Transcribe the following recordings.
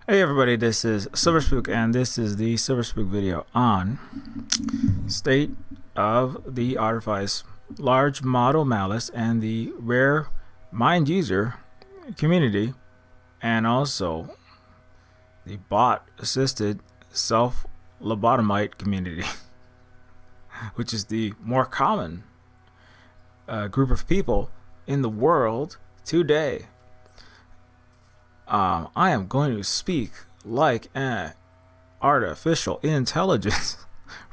Hey everybody, this is Silverspook, and this is the Silverspook video on state of the Artifice large model malice and the rare mind user community, and also the bot assisted self lobotomite community, which is the more common group of people in the world today. I am going to speak like an artificial intelligence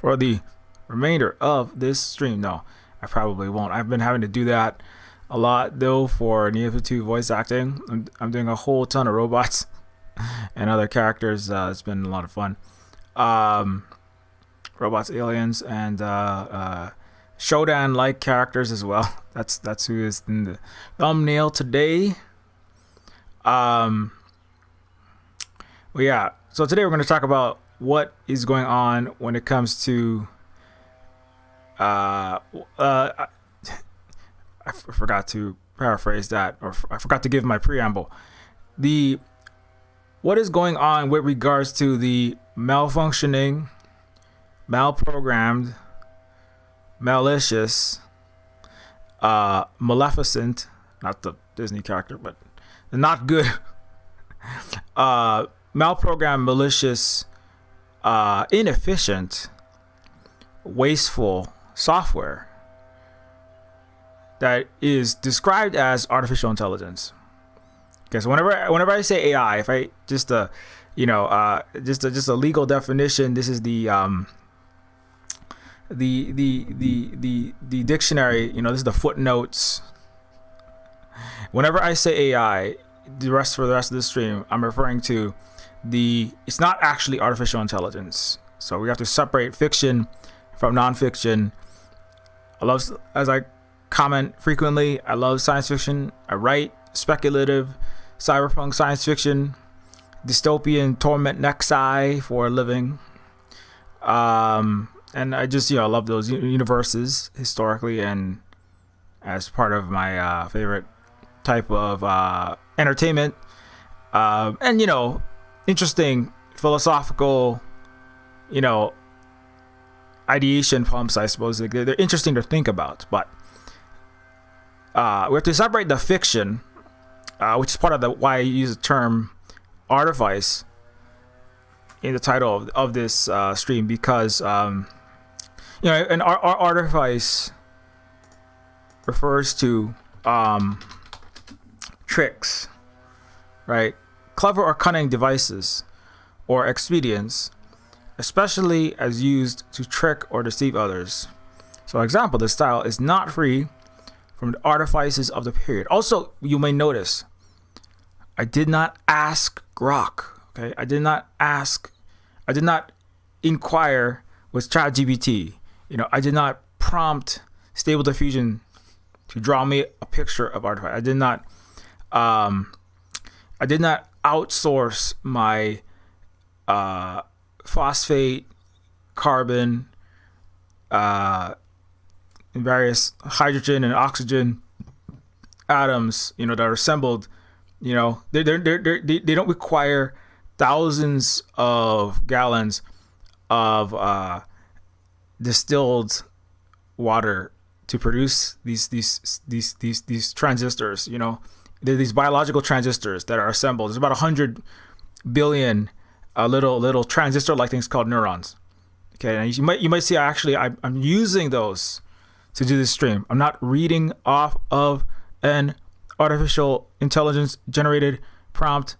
for the remainder of this stream. No, I probably won't. I've been having to do that a lot though for Neofeud voice acting. I'm doing a whole ton of robots and other characters. It's been a lot of fun. Robots, aliens, and Shodan-like characters as well. That's who is in the thumbnail today. Well, yeah. So today we're going to talk about what is going on when it comes to I forgot to paraphrase that, or I forgot to give my preamble. What is going on with regards to the malfunctioning, malprogrammed, malicious, maleficent, not the Disney character, but the not good, malprogrammed, malicious, inefficient, wasteful software that is described as artificial intelligence. Okay, so whenever I say AI, if I just just a legal definition, this is the dictionary. This is the footnotes. Whenever I say AI, for the rest of the stream, I'm referring to it's not actually artificial intelligence. So we have to separate fiction from nonfiction. As I comment frequently, I love science fiction. I write speculative, cyberpunk science fiction, dystopian torment nexi for a living. And I just, love those universes historically and as part of my favorite type of entertainment, and interesting philosophical ideation pumps, I suppose. They're interesting to think about, but we have to separate the fiction, which is part of why I use the term Artifice in the title of this stream, because an Artifice refers to tricks, right? Clever or cunning devices or expedients, especially as used to trick or deceive others. So, example, the style is not free from the artifices of the period. Also, you may notice I did not ask Grok. Okay, I did not inquire with ChatGPT. I did not prompt Stable Diffusion to draw me a picture of Artifice. I did not outsource my phosphate, carbon, and various hydrogen and oxygen atoms, that are assembled. They don't require thousands of gallons of distilled water to produce these transistors. They're these biological transistors that are assembled. There's about 100 billion little transistor-like things called neurons. Okay, and you might see I'm using those to do this stream. I'm not reading off of an artificial intelligence generated prompt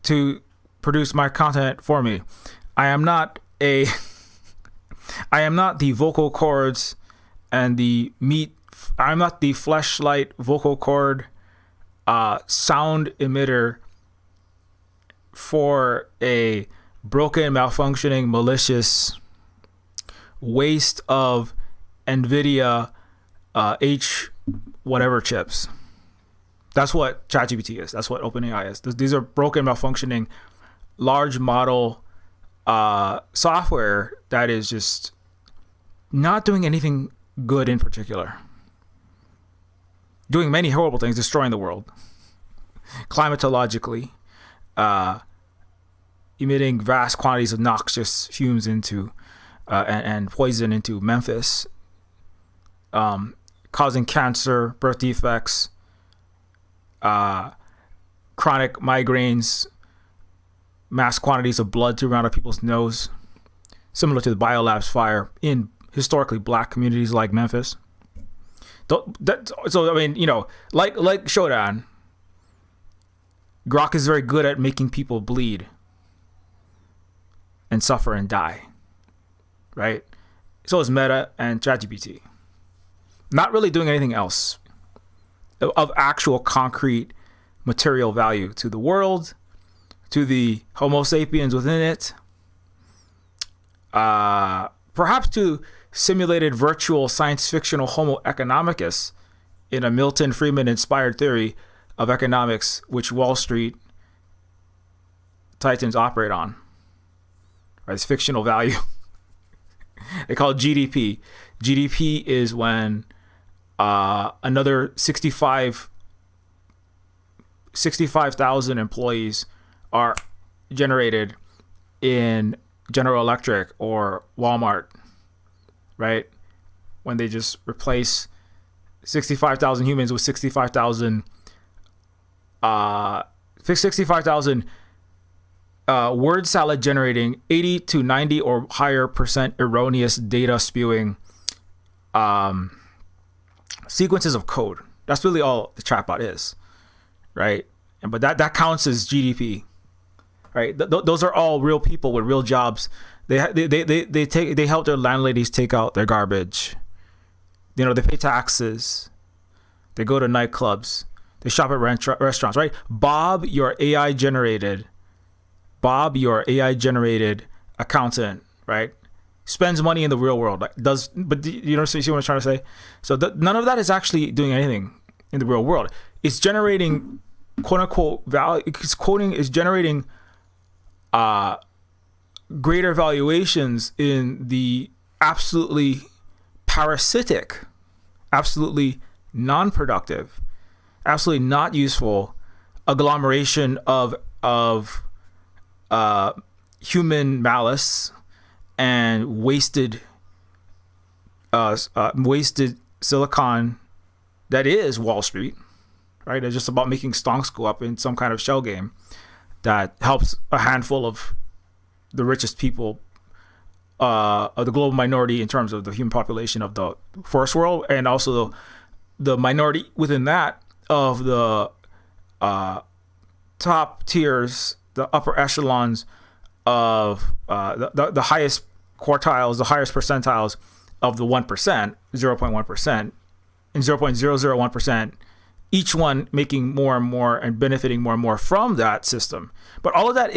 to produce my content for me. I am not the vocal cords and the meat. I'm not the fleshlight vocal cord sound emitter for a broken, malfunctioning, malicious waste of NVIDIA H whatever chips. That's what ChatGPT is. That's what OpenAI is. These are broken, malfunctioning, large model software that is just not doing anything good in particular. Doing many horrible things, destroying the world, climatologically, emitting vast quantities of noxious fumes into and poison into Memphis, causing cancer, birth defects, chronic migraines, mass quantities of blood to run out of people's nose, similar to the biolabs fire in historically black communities like Memphis. So I mean, like Shodan, Grok is very good at making people bleed and suffer and die, right? So is Meta and ChatGPT. Not really doing anything else of actual concrete material value to the world, to the Homo sapiens within it, perhaps to simulated virtual science fictional Homo economicus in a Milton Friedman inspired theory of economics, which Wall Street titans operate on. Right, it's fictional value. They call it GDP. GDP is when another 65,000 employees are generated in General Electric or Walmart, right? When they just replace 65,000 humans with 65,000 word salad generating 80 to 90 or higher percent erroneous data spewing sequences of code. That's really all the chatbot is, right? But that counts as GDP, right? Those are all real people with real jobs. They help their landladies take out their garbage. They pay taxes. They go to nightclubs. They shop at restaurants, right? Bob, your AI generated accountant, right, spends money in the real world. But you see what I'm trying to say? So none of that is actually doing anything in the real world. It's generating quote unquote value. It's generating greater valuations in the absolutely parasitic, absolutely non-productive, absolutely not useful agglomeration of human malice and wasted silicon that is Wall Street, right? It's just about making stonks go up in some kind of shell game that helps a handful of the richest people of the global minority in terms of the human population of the first world, and also the minority within that of the top tiers, the upper echelons of the highest quartiles, the highest percentiles of the 1%, 0.1%, and 0.001%, each one making more and more and benefiting more and more from that system. But all of that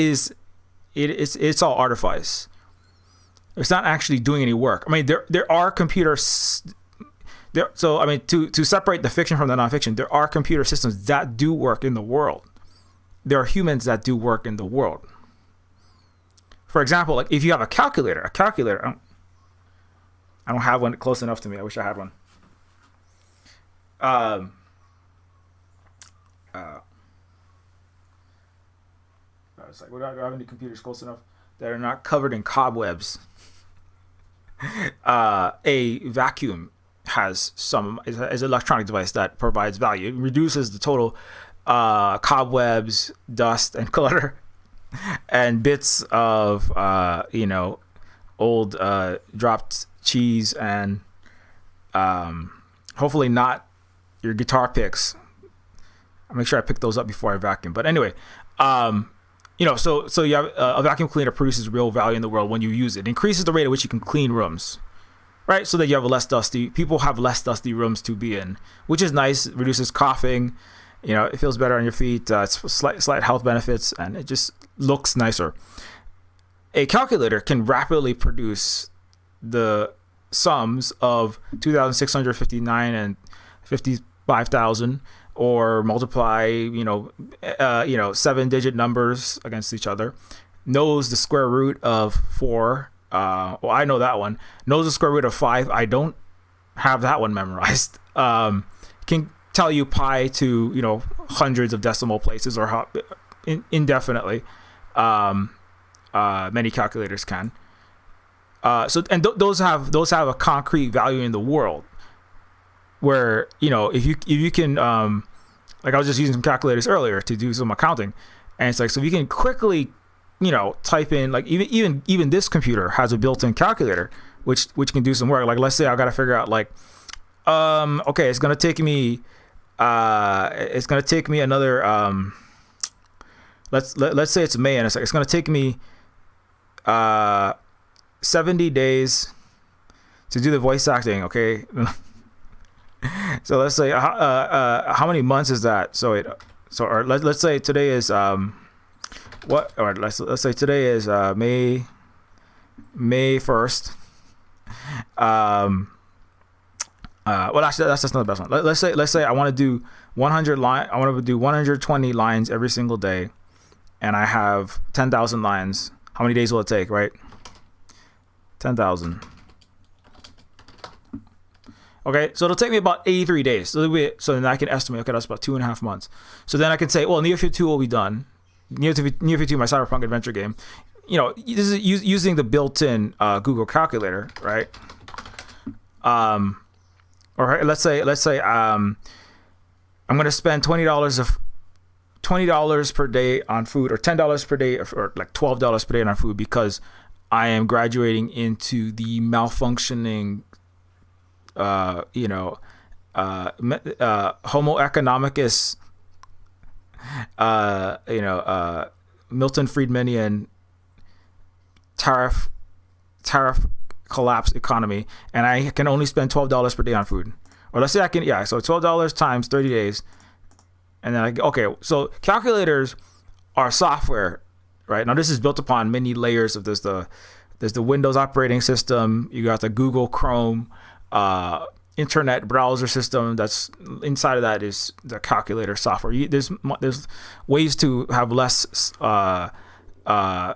it's all artifice. It's not actually doing any work. I mean, there are computers. So I mean, to separate the fiction from the nonfiction, there are computer systems that do work in the world. There are humans that do work in the world. For example, like if you have a calculator, I don't have one close enough to me. I wish I had one. It's like, do I have any computers close enough that are not covered in cobwebs? A vacuum is an electronic device that provides value. It reduces the total cobwebs, dust, and clutter, and bits of old dropped cheese and hopefully not your guitar picks. I'll make sure I pick those up before I vacuum. But anyway, so you have a vacuum cleaner produces real value in the world when you use it. It increases the rate at which you can clean rooms, right? So that you have people have less dusty rooms to be in, which is nice. It reduces coughing. It feels better on your feet. It's slight health benefits, and it just looks nicer. A calculator can rapidly produce the sums of 2,659 and 55,000, or multiply 7-digit numbers against each other. Knows the square root of 4. I know that one. Knows the square root of 5. I don't have that one memorized. Can tell you pi to hundreds of decimal places or indefinitely. many calculators can. Those have a concrete value in the world. Where if you can like I was just using some calculators earlier to do some accounting, and it's like so if you can quickly type in like even this computer has a built-in calculator which can do some work. Like let's say I got to figure out like okay, it's gonna take me another let's say it's May, and it's gonna take me 70 days to do the voice acting. Okay. So let's say how many months is that? Or let's say today is what? Or let's say today is May 1st. Well, actually, that's not the best one. Let's say I want to do 100 line. I want to do 120 lines every single day, and I have 10,000 lines. How many days will it take? Right? 10,000. Okay, so it'll take me about 83 days. So then I can estimate, okay, that's about 2.5 months. So then I can say, well, Neofeud 2 will be done. Neofeud 2, my cyberpunk adventure game. This is using the built-in Google calculator, right? Or let's say I'm going to spend $20 per day on food, or $10 per day, or like $12 per day on food, because I am graduating into the malfunctioning Homo economicus, Milton Friedmanian tariff collapse economy, and I can only spend $12 per day on food. Or let's say so $12 times 30 days, and then so calculators are software, right? Now this is built upon many layers of this. There's the Windows operating system. You got the Google Chrome internet browser system. That's inside of that is the calculator software. There's ways to have less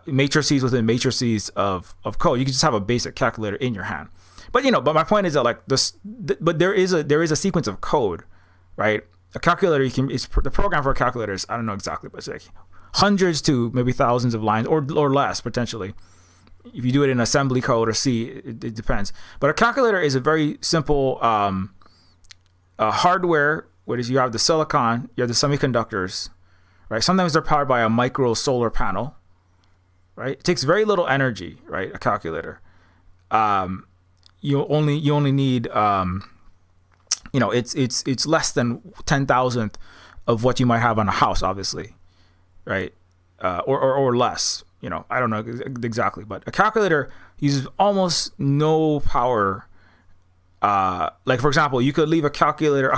matrices within matrices of code. You can just have a basic calculator in your hand. But my point is that like but there is a sequence of code, right? A calculator the program for a calculator is, I don't know exactly, but it's like hundreds to maybe thousands of lines or less potentially. If you do it in assembly code or C, it depends. But a calculator is a very simple hardware. What is, you have the silicon, you have the semiconductors, right? Sometimes they're powered by a micro solar panel, right? It takes very little energy, right? A calculator. You only need it's less than 10,000th of what you might have on a house, obviously, right? Or less. I don't know exactly, but a calculator uses almost no power. Like for example, you could leave a calculator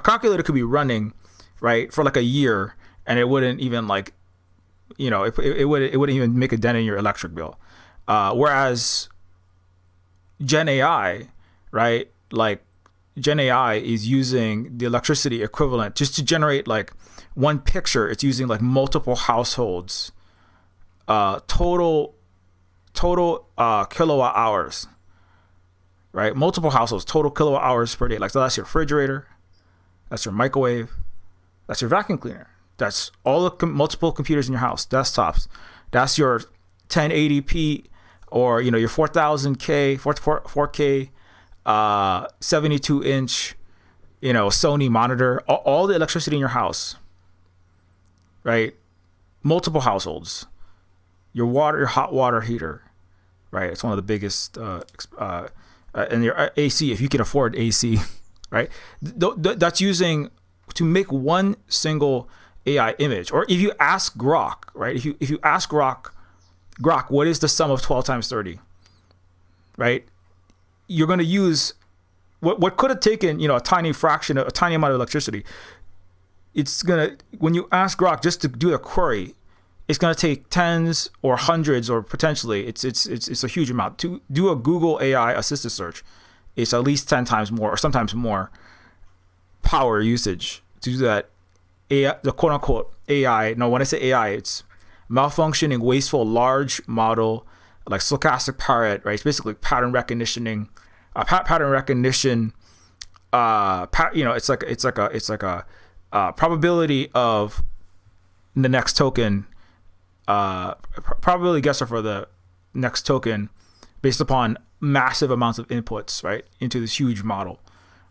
could be running, right, for like a year, and it wouldn't even it wouldn't even make a dent in your electric bill. Whereas Gen AI, right, like Gen AI is using the electricity equivalent just to generate like one picture. It's using like multiple households. Total kilowatt hours, right? Multiple households, total kilowatt hours per day. Like, so that's your refrigerator, that's your microwave, that's your vacuum cleaner, that's all the multiple computers in your house, desktops, that's your 1080p or your 4000K, 4K, 72-inch, Sony monitor, all the electricity in your house, right? Multiple households. Your hot water heater, right? It's one of the biggest, and your AC, if you can afford AC, right? That's using to make one single AI image. Or if you ask Grok, right? If you ask Grok, what is the sum of 12 times 30, right? You're going to use what could have taken, a tiny fraction, a tiny amount of electricity. It's gonna, when you ask Grok just to do a query, it's going to take tens or hundreds, or potentially it's a huge amount. To do a Google AI assisted search, it's at least 10 times more, or sometimes more power usage to do that. AI, the quote unquote AI. No, when I say AI, it's malfunctioning, wasteful, large model, like stochastic parrot, right? It's basically pattern recognition. It's like a probability of the next token. Probability guesser for the next token based upon massive amounts of inputs, right, into this huge model,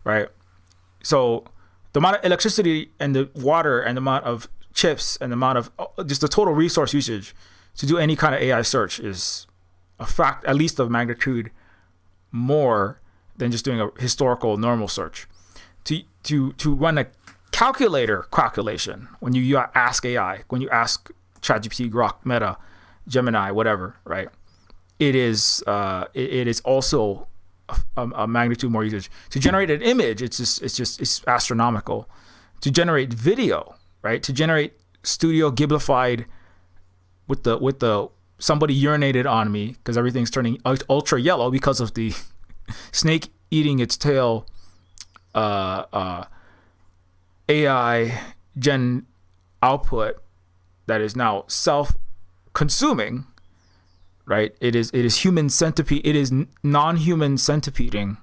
right? So the amount of electricity and the water and the amount of chips and the amount of just the total resource usage to do any kind of AI search is a fact, at least of magnitude more than just doing a historical normal search. To run a calculator calculation when you ask AI, when you ask ChatGPT, Grok, Meta, Gemini, whatever, right? It is also a magnitude more usage. To generate an image, it's astronomical. To generate video, right? To generate Studio Ghiblified with the somebody urinated on me because everything's turning ultra yellow because of the snake eating its tail AI gen output that is now self-consuming, right? It is human centipede. It is non-human centipeding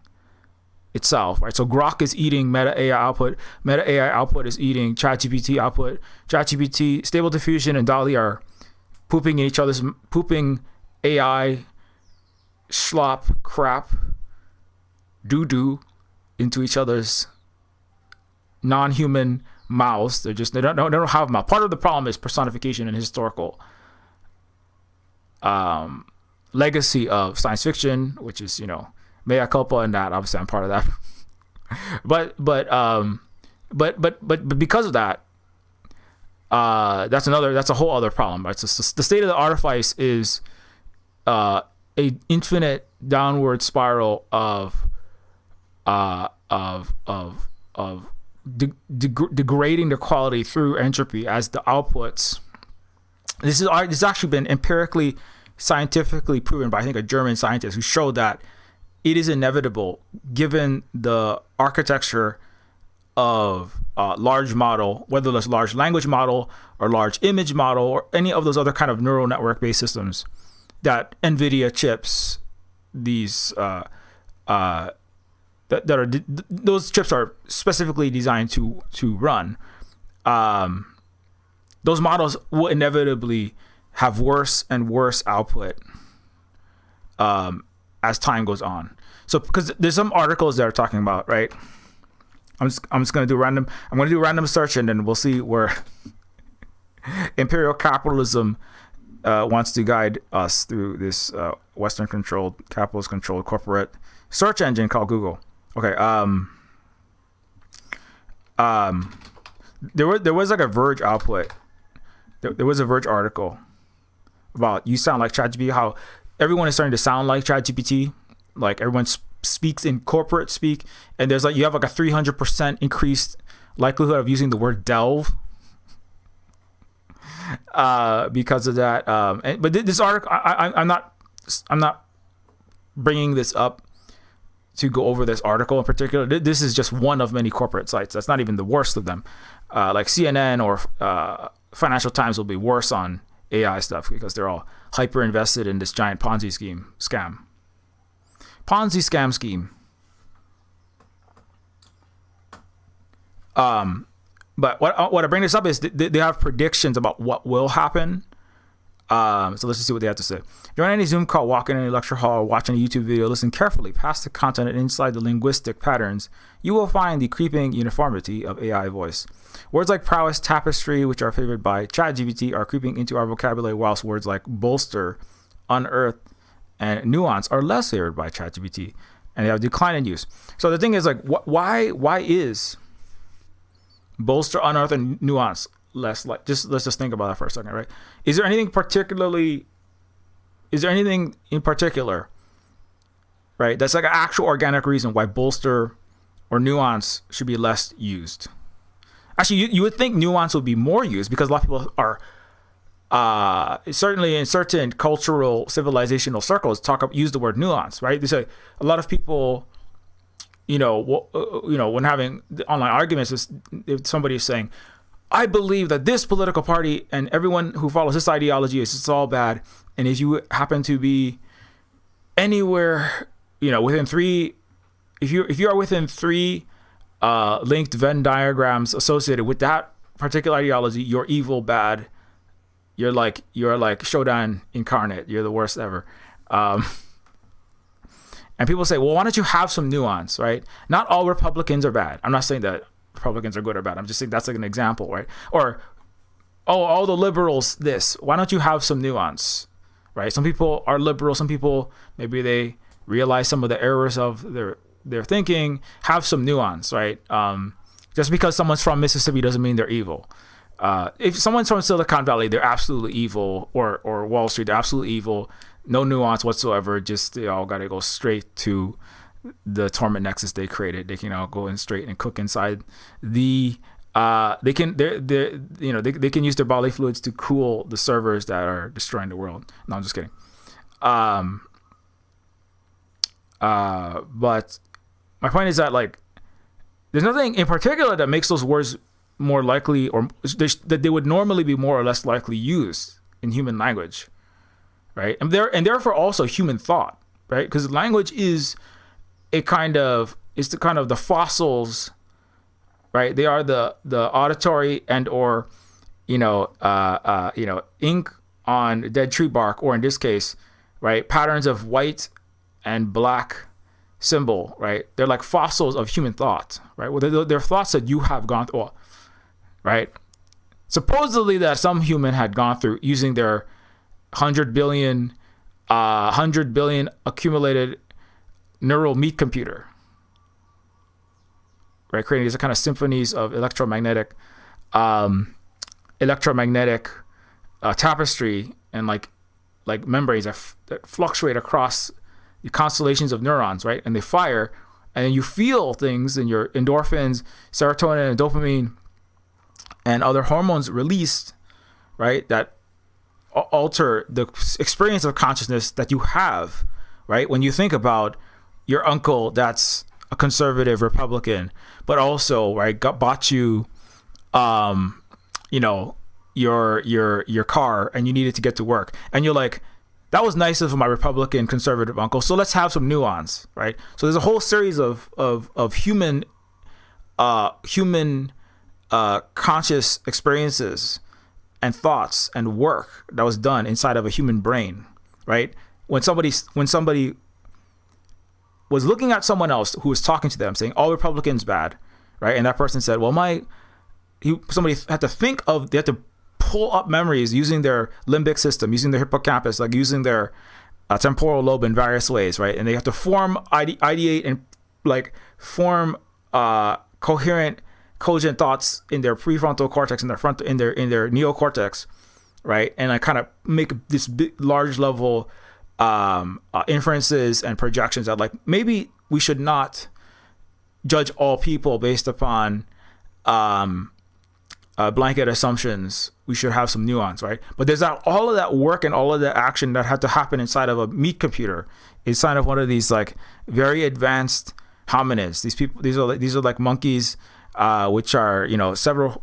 itself, right? So Grok is eating Meta AI output. Meta AI output is eating ChatGPT output. ChatGPT, Stable Diffusion, and DALL-E are pooping AI slop, crap, doo-doo into each other's non-human mouths. They don't have a mouth. Part of the problem is personification and historical legacy of science fiction, which is, mea culpa, and that obviously I'm part of that. but because of that, that's a whole other problem, right? So the state of the Artifice is a infinite downward spiral of degrading the quality through entropy as the outputs. This has actually been empirically, scientifically proven by, I think, a German scientist who showed that it is inevitable, given the architecture of large model, whether it's large language model or large image model or any of those other kind of neural network based systems, that NVIDIA chips, these those chips are specifically designed to run. Those models will inevitably have worse and worse output as time goes on. So because there's some articles that are talking about, right? I'm just going to do random. I'm going to do random search, and then we'll see where imperial capitalism wants to guide us through this Western-controlled, capitalist-controlled corporate search engine called Google. Okay. There was like a Verge output. There was a Verge article about you sound like ChatGPT. How everyone is starting to sound like ChatGPT. Like everyone speaks in corporate speak, and there's like you have like a 300% increased likelihood of using the word delve because of that. But this article, I'm not bringing this up to go over this article in particular. This is just one of many corporate sites. That's not even the worst of them. Like CNN or Financial Times will be worse on AI stuff because they're all hyper invested in this giant Ponzi scam. Ponzi scam scheme. But what I bring this up is they have predictions about what will happen. So let's just see what they have to say. During any Zoom call, walk in any lecture hall, or watching a YouTube video, listen carefully past the content and inside the linguistic patterns, you will find the creeping uniformity of AI voice. Words like prowess, tapestry, which are favored by ChatGPT, are creeping into our vocabulary, whilst words like bolster, unearth, and nuance are less favored by ChatGPT, and they have decline in use. So the thing is, like, why is bolster, unearth, and nuance less like? Let's just think about that for a second, right? Is there anything in particular, right, that's like an actual organic reason why bolster or nuance should be less used? Actually, you would think nuance would be more used because a lot of people are certainly in certain cultural civilizational circles use the word nuance, right? They say a lot of people, when having online arguments, if somebody is saying, I believe that this political party and everyone who follows this ideology it's all bad. And if you happen to be anywhere, within three, if you are within three linked Venn diagrams associated with that particular ideology, you're evil, bad. You're like Shodan incarnate. You're the worst ever. And people say, well, why don't you have some nuance, right? Not all Republicans are bad. I'm not saying that Republicans are good or bad. I'm just saying that's like an example, right? Or, oh, all the liberals, this. Why don't you have some nuance, right? Some people are liberal. Some people, maybe they realize some of the errors of their thinking. Have some nuance, right? Just because someone's from Mississippi doesn't mean they're evil. If someone's from Silicon Valley, they're absolutely evil, or Wall Street, they're absolutely evil. No nuance whatsoever. Just they all got to go straight to the torment nexus they created. They can all go in straight and cook inside the. They can they can use their bodily fluids to cool the servers that are destroying the world. No, I'm just kidding. But my point is that like there's nothing in particular that makes those words more likely, or that they would normally be more or less likely used in human language, right? And therefore also human thought, right? Because language is the kind of the fossils, right? They are the auditory and or ink on dead tree bark, or in this case, right, patterns of white and black symbol, right? They're like fossils of human thought, right? Well, they're thoughts that you have gone through, right? Supposedly that some human had gone through using their 100 billion accumulated neural meat computer, right? Creating these kind of symphonies of electromagnetic tapestry and like membranes that fluctuate across the constellations of neurons, right? And they fire, and then you feel things in your endorphins, serotonin, and dopamine, and other hormones released, right? That alter the experience of consciousness that you have, right? When you think about your uncle that's a conservative Republican, but also, right, bought you, your car, and you needed to get to work, and you're like, that was nice of my Republican conservative uncle, so let's have some nuance, right? So there's a whole series of human conscious experiences and thoughts and work that was done inside of a human brain, right? When somebody was looking at someone else who was talking to them saying all Republicans bad, right? And that person said, well, somebody had to they had to pull up memories using their limbic system, using their hippocampus, like using their temporal lobe in various ways, right? And they have to ideate and like form coherent, cogent thoughts in their prefrontal cortex, in their neocortex, right? And I kind of make this big, large level inferences and projections that like maybe we should not judge all people based upon blanket assumptions. We should have some nuance, right? But there's all of that work and all of that action that had to happen inside of a meat computer, inside of one of these like very advanced hominids. These are like monkeys, which are several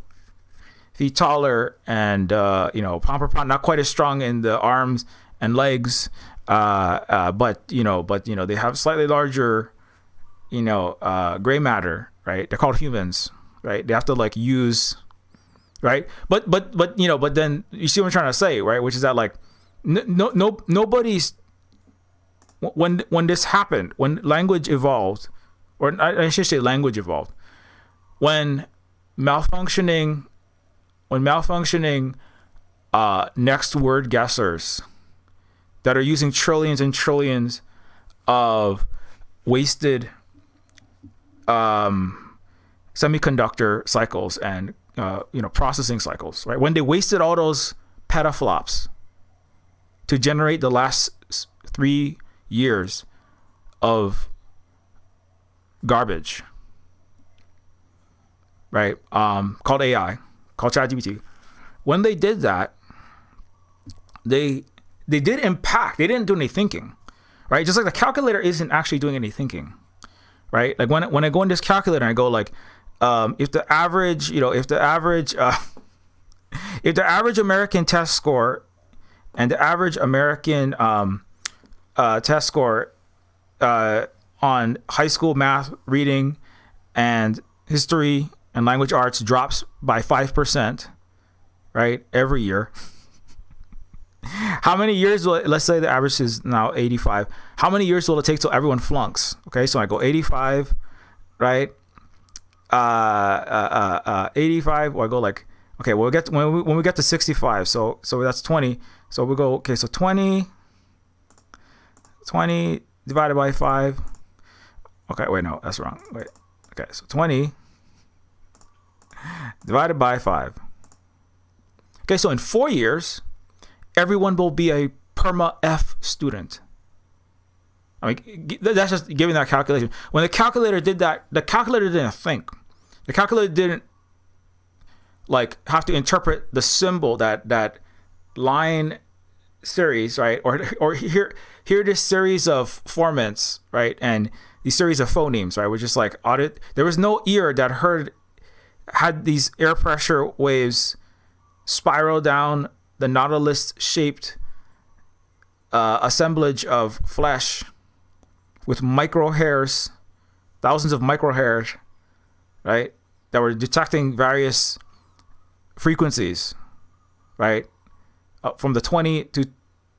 feet taller and pound per pound, not quite as strong in the arms and legs, but they have slightly larger gray matter, right? They're called humans, right? They have to like use, right? But then you see what I'm trying to say, right? Which is that like nobody's when this happened, when language evolved, or I should say language evolved, when malfunctioning next word guessers that are using trillions and trillions of wasted semiconductor cycles and processing cycles, right? When they wasted all those petaflops to generate the last 3 years of garbage, right? Called AI, called ChatGPT. When they did that, they did impact. They didn't do any thinking, right? Just like the calculator isn't actually doing any thinking, right? Like when I go in this calculator and I go like, if the average American test score and the average American test score on high school math, reading, and history and language arts drops by 5%, right, every year. How many years will it, let's say the average is now 85. How many years will it take till everyone flunks? Okay, so I go 85, right? 85, or I go like, okay, well, when we get to 65, so that's 20. So we go, okay, so 20 divided by 5. Okay, wait, no, that's wrong. Wait, okay, so 20 divided by 5. Okay, so in 4 years, everyone will be a perma F student. I mean, that's just giving that calculation. When the calculator did that, the calculator didn't think. The calculator didn't like have to interpret the symbol, that line series, right? Or here this series of formants, right? And these series of phonemes, right? Which is like audit. There was no ear that had these air pressure waves spiral down the nautilus shaped assemblage of flesh with micro hairs, thousands of micro hairs, right? That were detecting various frequencies, right? From the 20 to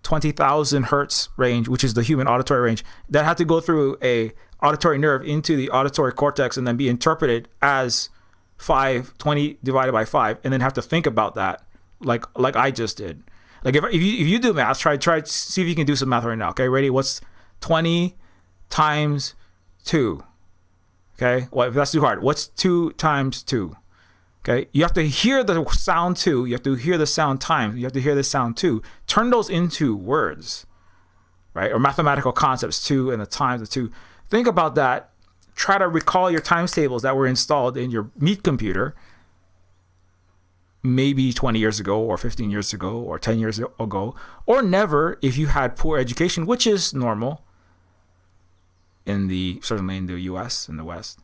20,000 hertz range, which is the human auditory range, that had to go through a auditory nerve into the auditory cortex and then be interpreted as 20 divided by 5, and then have to think about that like I just did. Like if you do math, try see if you can do some math right now. Okay, ready? What's 20 times 2? Okay, well, if that's too hard, what's 2 times 2? Okay, you have to hear the sound 2, you have to hear the sound times, you have to hear the sound 2. Turn those into words, right? Or mathematical concepts, 2 and the times of 2. Think about that. Try to recall your times tables that were installed in your meat computer maybe 20 years ago or 15 years ago or 10 years ago, or never if you had poor education, which is normal certainly in the US, in the West.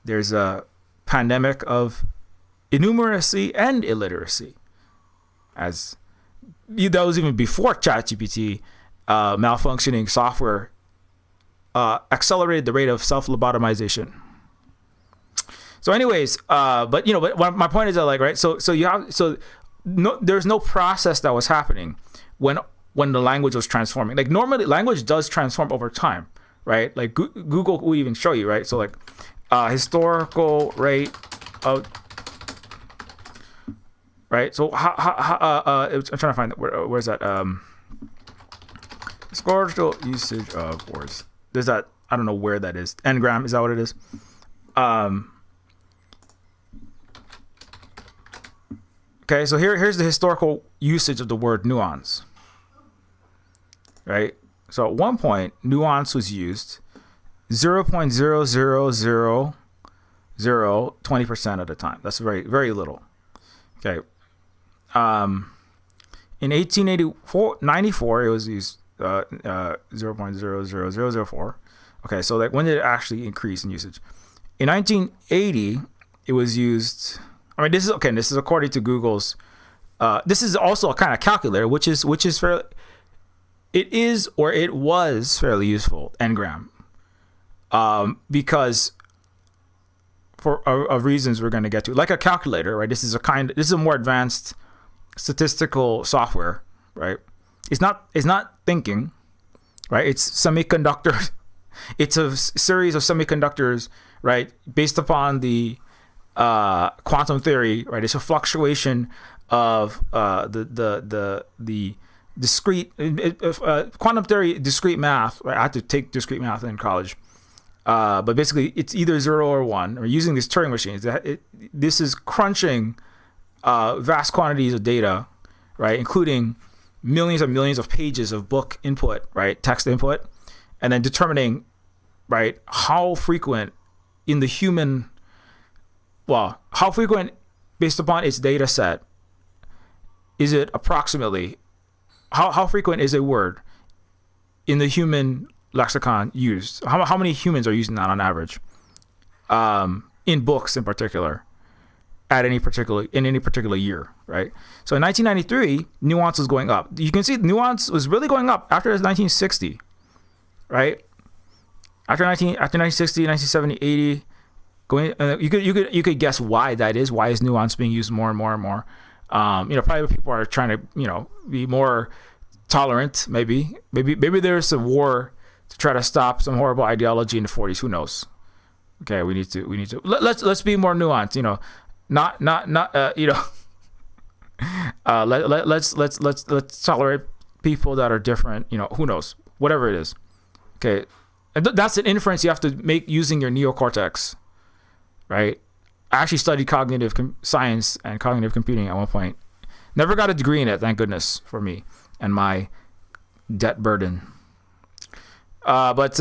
There's a pandemic of innumeracy and illiteracy, as that was even before ChatGPT. Malfunctioning software accelerated the rate of self-lobotomization. So anyways, but my point is that, like, right, so there's no process that was happening when the language was transforming. Like normally language does transform over time, right? Like Google will even show you, right? So like historical rate of, right? So how I'm trying to find where's that historical usage of words. There's that, I don't know where that is. Ngram, is that what it is? Okay, so here's the historical usage of the word nuance, right? So at one point, nuance was used 0.000020% of the time. That's very, very little. Okay. In 1894, it was used 0.00004. Okay, so like when did it actually increase in usage? In 1980, it was used. I mean, this is according to Google's. This is also a kind of calculator, which is fairly. It was fairly useful, Ngram, because of reasons we're going to get to, like a calculator, right? This is a more advanced statistical software, right? It's not thinking, right? It's semiconductors. It's a series of semiconductors, right? Based upon the quantum theory, right? It's a fluctuation of the discrete quantum theory, discrete math. Right? I had to take discrete math in college, but basically it's either 0 or 1. We're using these Turing machines. This is crunching vast quantities of data, right? Including millions and millions of pages of book input, right? Text input, and then determining, right, how frequent in the human. Well, how frequent, based upon its data set, is it approximately? How frequent is a word in the human lexicon used? How many humans are using that on average? In books, in particular, in any particular year, right? So in 1993, nuance was going up. You can see nuance was really going up after 1960, right? After 1960, 1970, 80. You could guess why that is. Why is nuance being used more and more and more? Probably people are trying to, be more tolerant. Maybe there's a war to try to stop some horrible ideology in the 40s. Who knows? Okay, we need to let's be more nuanced. Let's tolerate people that are different. Who knows? Whatever it is. Okay, and that's an inference you have to make using your neocortex, right? I actually studied cognitive science and cognitive computing at one point. Never got a degree in it, thank goodness for me and my debt burden. But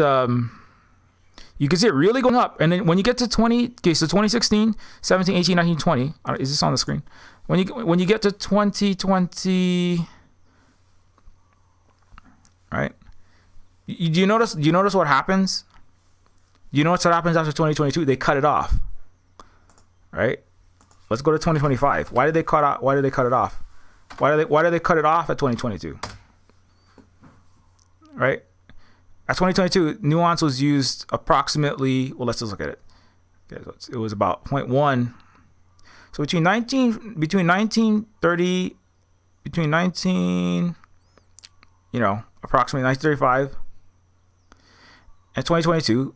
you can see it really going up. And then when you get to 2016, 17, 18, 19, 20, is this on the screen? When you get to 2020, right? Do you notice what happens? You know what happens after 2022? They cut it off. Right? Let's go to 2025. Why did they cut it off? Why did they cut it off at 2022? Right? At 2022, nuance was used approximately. Well, let's just look at it. Okay, so it was about 0.1. So between 1930, approximately 1935 and 2022,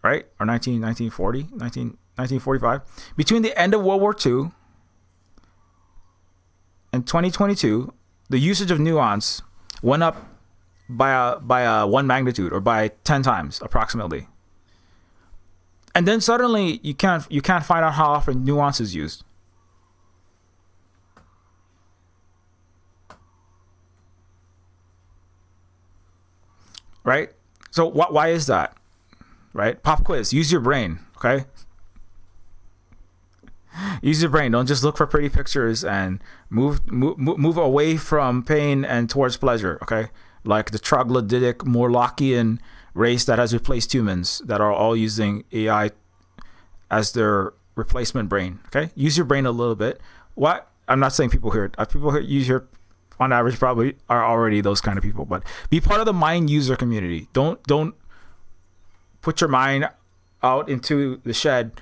right? Or 1945. Between the end of World War II and 2022, the usage of nuance went up by one magnitude, or by 10 times approximately. And then suddenly you can't find out how often nuance is used. Right? So why is that? Right? Pop quiz. Use your brain. Okay? Use your brain. Don't just look for pretty pictures and move away from pain and towards pleasure. Okay? Like the troglodytic Morlockian race that has replaced humans, that are all using AI as their replacement brain. Okay? Use your brain a little bit. What? I'm not saying people here use your, on average, probably are already those kind of people, but be part of the mind user community. Don't put your mind out into the shed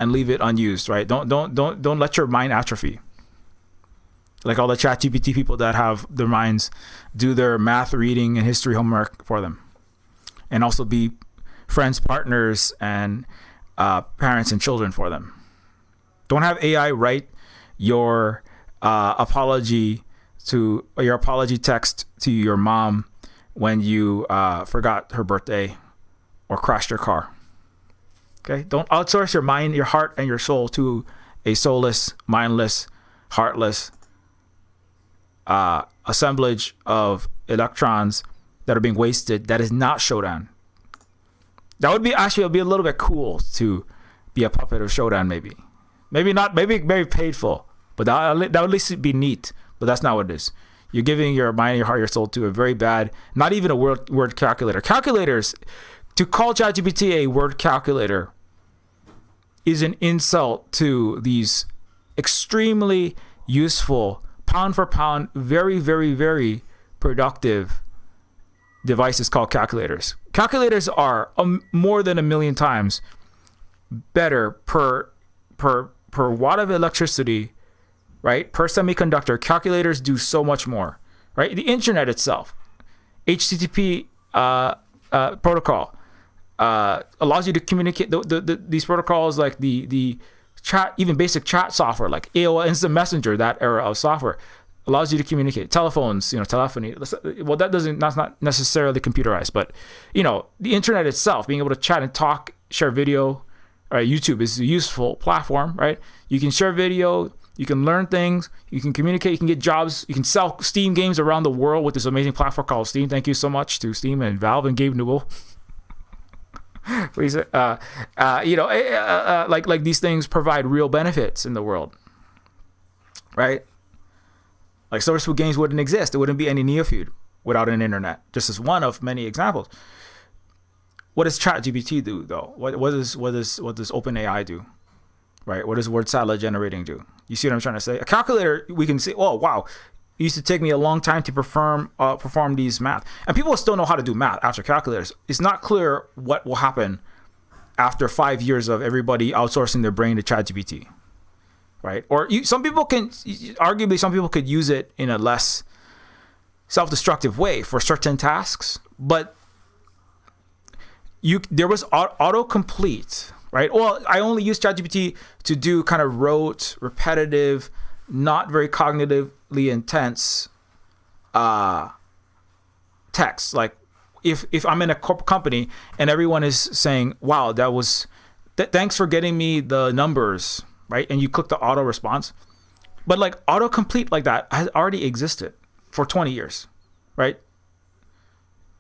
and leave it unused, right? Don't let your mind atrophy. Like all the ChatGPT people that have their minds do their math, reading, and history homework for them, and also be friends, partners, and parents and children for them. Don't have AI write your apology text to your mom when you forgot her birthday or crashed your car. Okay, don't outsource your mind, your heart, and your soul to a soulless, mindless, heartless assemblage of electrons that are being wasted. That is not Shodan. That would be it'd be a little bit cool to be a puppet of Shodan, maybe not, maybe very painful, but that would at least be neat. But that's not what it is. You're giving your mind, your heart, your soul to a very bad, not even a word calculator. Calculators, to call ChatGPT a word calculator is an insult to these extremely useful, pound for pound, very, very, very productive devices called calculators. Calculators are more than 1 million times better per watt of electricity, right? Per semiconductor. Calculators do so much more, right? The internet itself, HTTP protocol, allows you to communicate. These protocols, like the chat, even basic chat software like AOL Instant Messenger, that era of software, allows you to communicate. Telephones, telephony. Well, that's not necessarily computerized, but the internet itself, being able to chat and talk, share video. Right, YouTube is a useful platform, right? You can share video, you can learn things, you can communicate, you can get jobs, you can sell Steam games around the world with this amazing platform called Steam. Thank you so much to Steam and Valve and Gabe Newell. Please, like these things provide real benefits in the world, right? Like Source Food Games wouldn't exist. There wouldn't be any Neofeud without an internet. Just as one of many examples. What does ChatGPT do, though? What does OpenAI do? Right? What does word salad generating do? You see what I'm trying to say? A calculator, we can say, oh wow, it used to take me a long time to perform these math, and people still know how to do math after calculators. It's not clear what will happen after 5 years of everybody outsourcing their brain to ChatGPT. right? Or some people could use it in a less self-destructive way for certain tasks, but there was autocomplete, right? Well, I only use ChatGPT to do kind of rote, repetitive, not very cognitively intense text. Like if I'm in a corporate company and everyone is saying, wow, that was thanks for getting me the numbers, right? And you click the auto response, but like autocomplete like that has already existed for 20 years, right?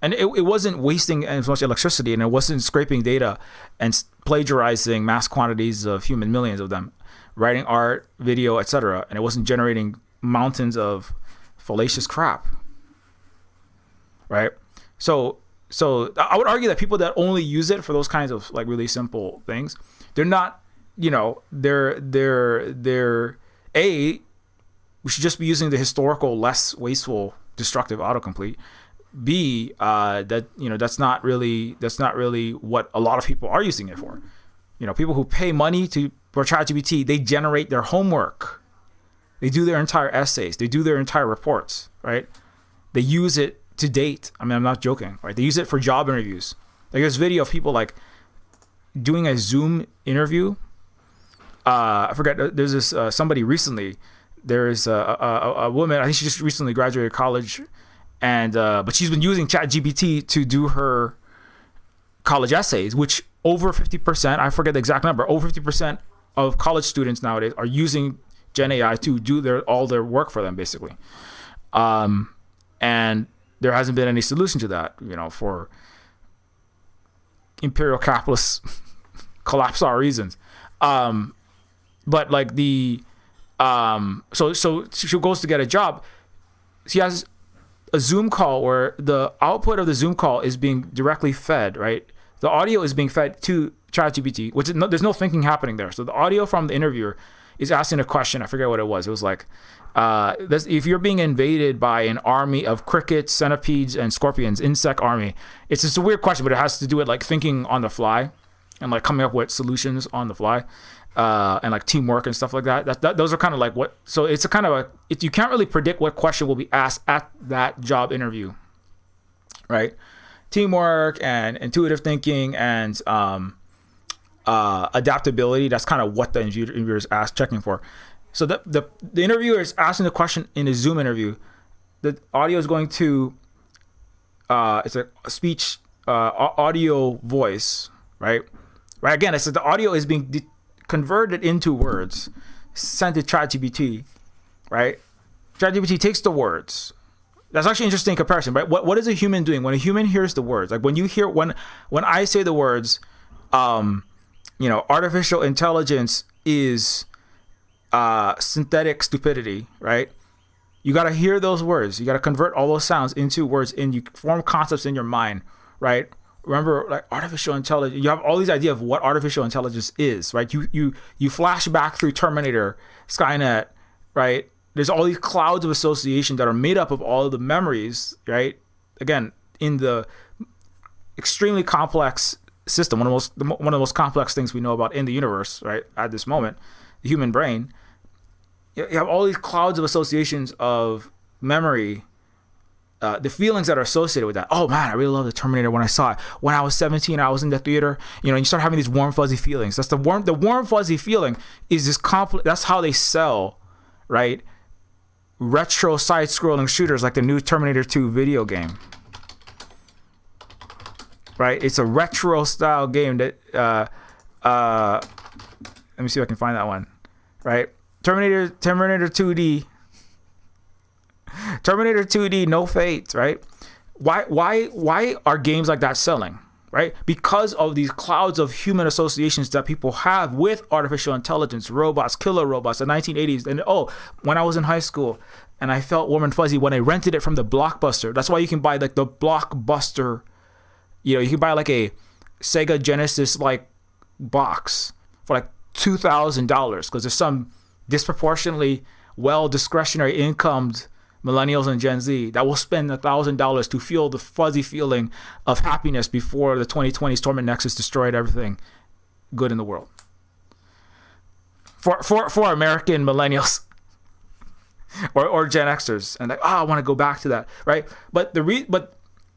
And it wasn't wasting as much electricity, and it wasn't scraping data and plagiarizing mass quantities of human millions of them, writing art, video, etc. And it wasn't generating mountains of fallacious crap, right? So I would argue that people that only use it for those kinds of like really simple things, they're not, they're we should just be using the historical, less wasteful, destructive autocomplete. B, that's not really what a lot of people are using it for. People who pay money for ChatGPT, they generate their homework, they do their entire essays, they do their entire reports, right? They use it to date. I mean, I'm not joking, right? They use it for job interviews. Like there's video of people like doing a Zoom interview. I forget. There's this somebody recently. There's a woman. I think she just recently graduated college. And but she's been using ChatGPT to do her college essays, which over 50%, I forget the exact number, over 50% of college students nowadays are using Gen AI to do all their work for them, basically. And there hasn't been any solution to that, for imperial capitalist collapsar reasons. But like so she goes to get a job. She has a Zoom call where the output of the Zoom call is being directly fed, right? The audio is being fed to ChatGPT, which there's no thinking happening there. So the audio from the interviewer is asking a question. I forget what it was. It was like, if you're being invaded by an army of crickets, centipedes, and scorpions, insect army, it's just a weird question, but it has to do with like thinking on the fly and like coming up with solutions on the fly. And like teamwork and stuff like that. Those are kind of like what. So it's a kind of you can't really predict what question will be asked at that job interview, right? Teamwork and intuitive thinking and adaptability. That's kind of what the interviewer is checking for. So the interviewer is asking the question in a Zoom interview. The audio is going to it's a speech audio voice, right? Right. Again, I said the audio is being converted into words, sent to ChatGPT, right? ChatGPT takes the words. That's actually an interesting comparison, right? What is a human doing when a human hears the words? Like when you hear when I say the words, artificial intelligence is synthetic stupidity, right? You got to hear those words. You got to convert all those sounds into words, and you form concepts in your mind, right? Remember, like artificial intelligence, you have all these ideas of what artificial intelligence is, right? You flash back through Terminator, Skynet, right? There's all these clouds of association that are made up of all of the memories, right? Again, in the extremely complex system, one of the most complex things we know about in the universe, right? At this moment, the human brain, you have all these clouds of associations of memory. The feelings that are associated with that. Oh man, I really love the Terminator when I saw it. When I was 17, I was in the theater. And you start having these warm fuzzy feelings. That's the warm fuzzy feeling is this that's how they sell, right? Retro side-scrolling shooters like the new Terminator 2 video game, right? It's a retro style game that let me see if I can find that one, right? Terminator 2D. Terminator 2D, Neofeud, right? Why are games like that selling, right? Because of these clouds of human associations that people have with artificial intelligence, robots, killer robots, the 1980s. And when I was in high school and I felt warm and fuzzy when I rented it from the Blockbuster. That's why you can buy like the Blockbuster, you can buy like a Sega Genesis like box for like $2,000 because there's some disproportionately well discretionary incomed millennials and Gen Z that will spend $1,000 to feel the fuzzy feeling of happiness before the 2020 Storm and Nexus destroyed everything good in the world. for American millennials or Gen Xers, and like, I want to go back to that, right? But but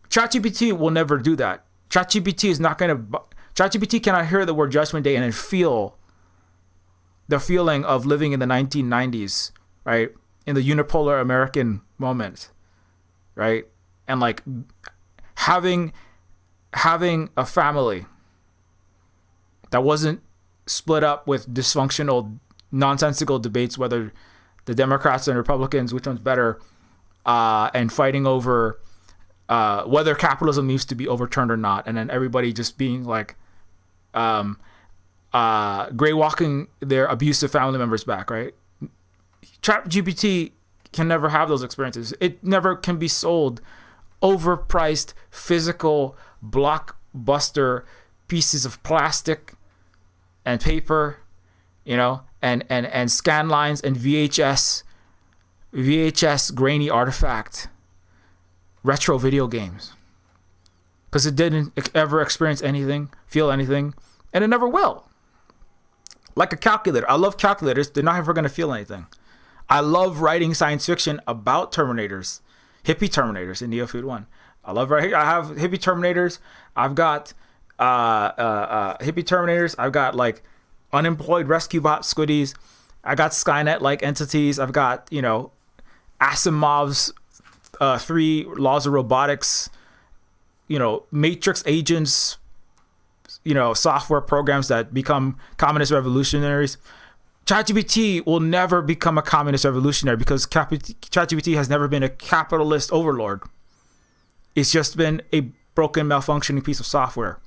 ChatGPT will never do that. ChatGPT is not going to. ChatGPT cannot hear the word Judgment Day and then feel the feeling of living in the 1990s, right? In the unipolar American moment, right? And like having a family that wasn't split up with dysfunctional, nonsensical debates whether the Democrats and Republicans, which one's better, and fighting over whether capitalism needs to be overturned or not, and then everybody just being like gray walking their abusive family members back, right? ChatGPT can never have those experiences. It never can be sold overpriced physical blockbuster pieces of plastic and paper, and scan lines and VHS grainy artifact retro video games, because it didn't ever experience anything, feel anything, and it never will. Like a calculator. I love calculators. They're not ever going to feel anything. I love writing science fiction about Terminators, hippie Terminators in Neofeud 1. I have hippie Terminators. I've got hippie Terminators. I've got like unemployed rescue bot squiddies. I got Skynet-like entities. I've got, Asimov's 3 laws of robotics, Matrix agents, software programs that become communist revolutionaries. ChatGPT will never become a communist revolutionary because ChatGPT has never been a capitalist overlord. It's just been a broken, malfunctioning piece of software.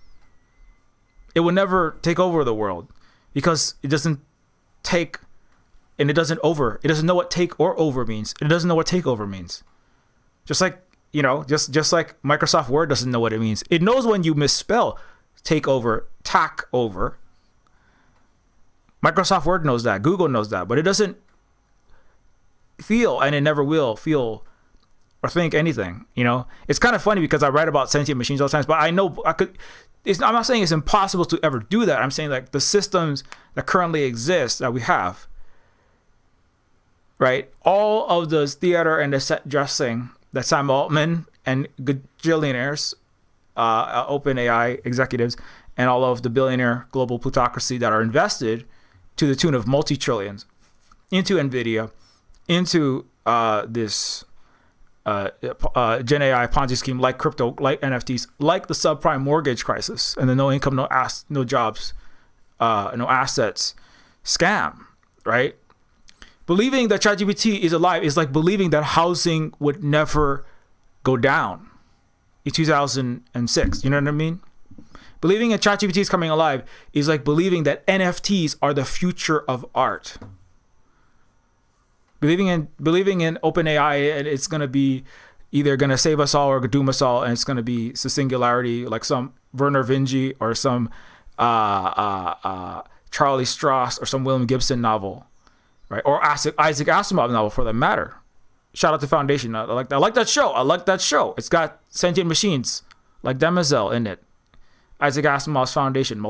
It will never take over the world because it doesn't take and it doesn't over. It doesn't know what take or over means. It doesn't know what takeover means. Just like, just like Microsoft Word doesn't know what it means. It knows when you misspell take over, tack over. Microsoft Word knows that. Google knows that. But it doesn't feel, and it never will feel or think anything. It's kind of funny because I write about sentient machines all the time, but I know I could. I'm not saying it's impossible to ever do that. I'm saying like the systems that currently exist that we have, right? All of those theater and the set dressing that Sam Altman and gajillionaires, OpenAI executives, and all of the billionaire global plutocracy that are invested to the tune of multi-trillions into NVIDIA, into this Gen AI Ponzi scheme, like crypto, like NFTs, like the subprime mortgage crisis, and the no income, no jobs, no assets scam, right? Believing that ChatGPT is alive is like believing that housing would never go down in 2006. You know what I mean? Believing that ChatGPT is coming alive is like believing that NFTs are the future of art. Believing in OpenAI and it's going to be either going to save us all or doom us all, and it's going to be the singularity, like some Werner Vinge or some Charlie Strauss or some William Gibson novel, right? Or Isaac Asimov novel for that matter. Shout out to Foundation. I like that show. It's got sentient machines like Demoiselle in it. Isaac Asimov's Foundation,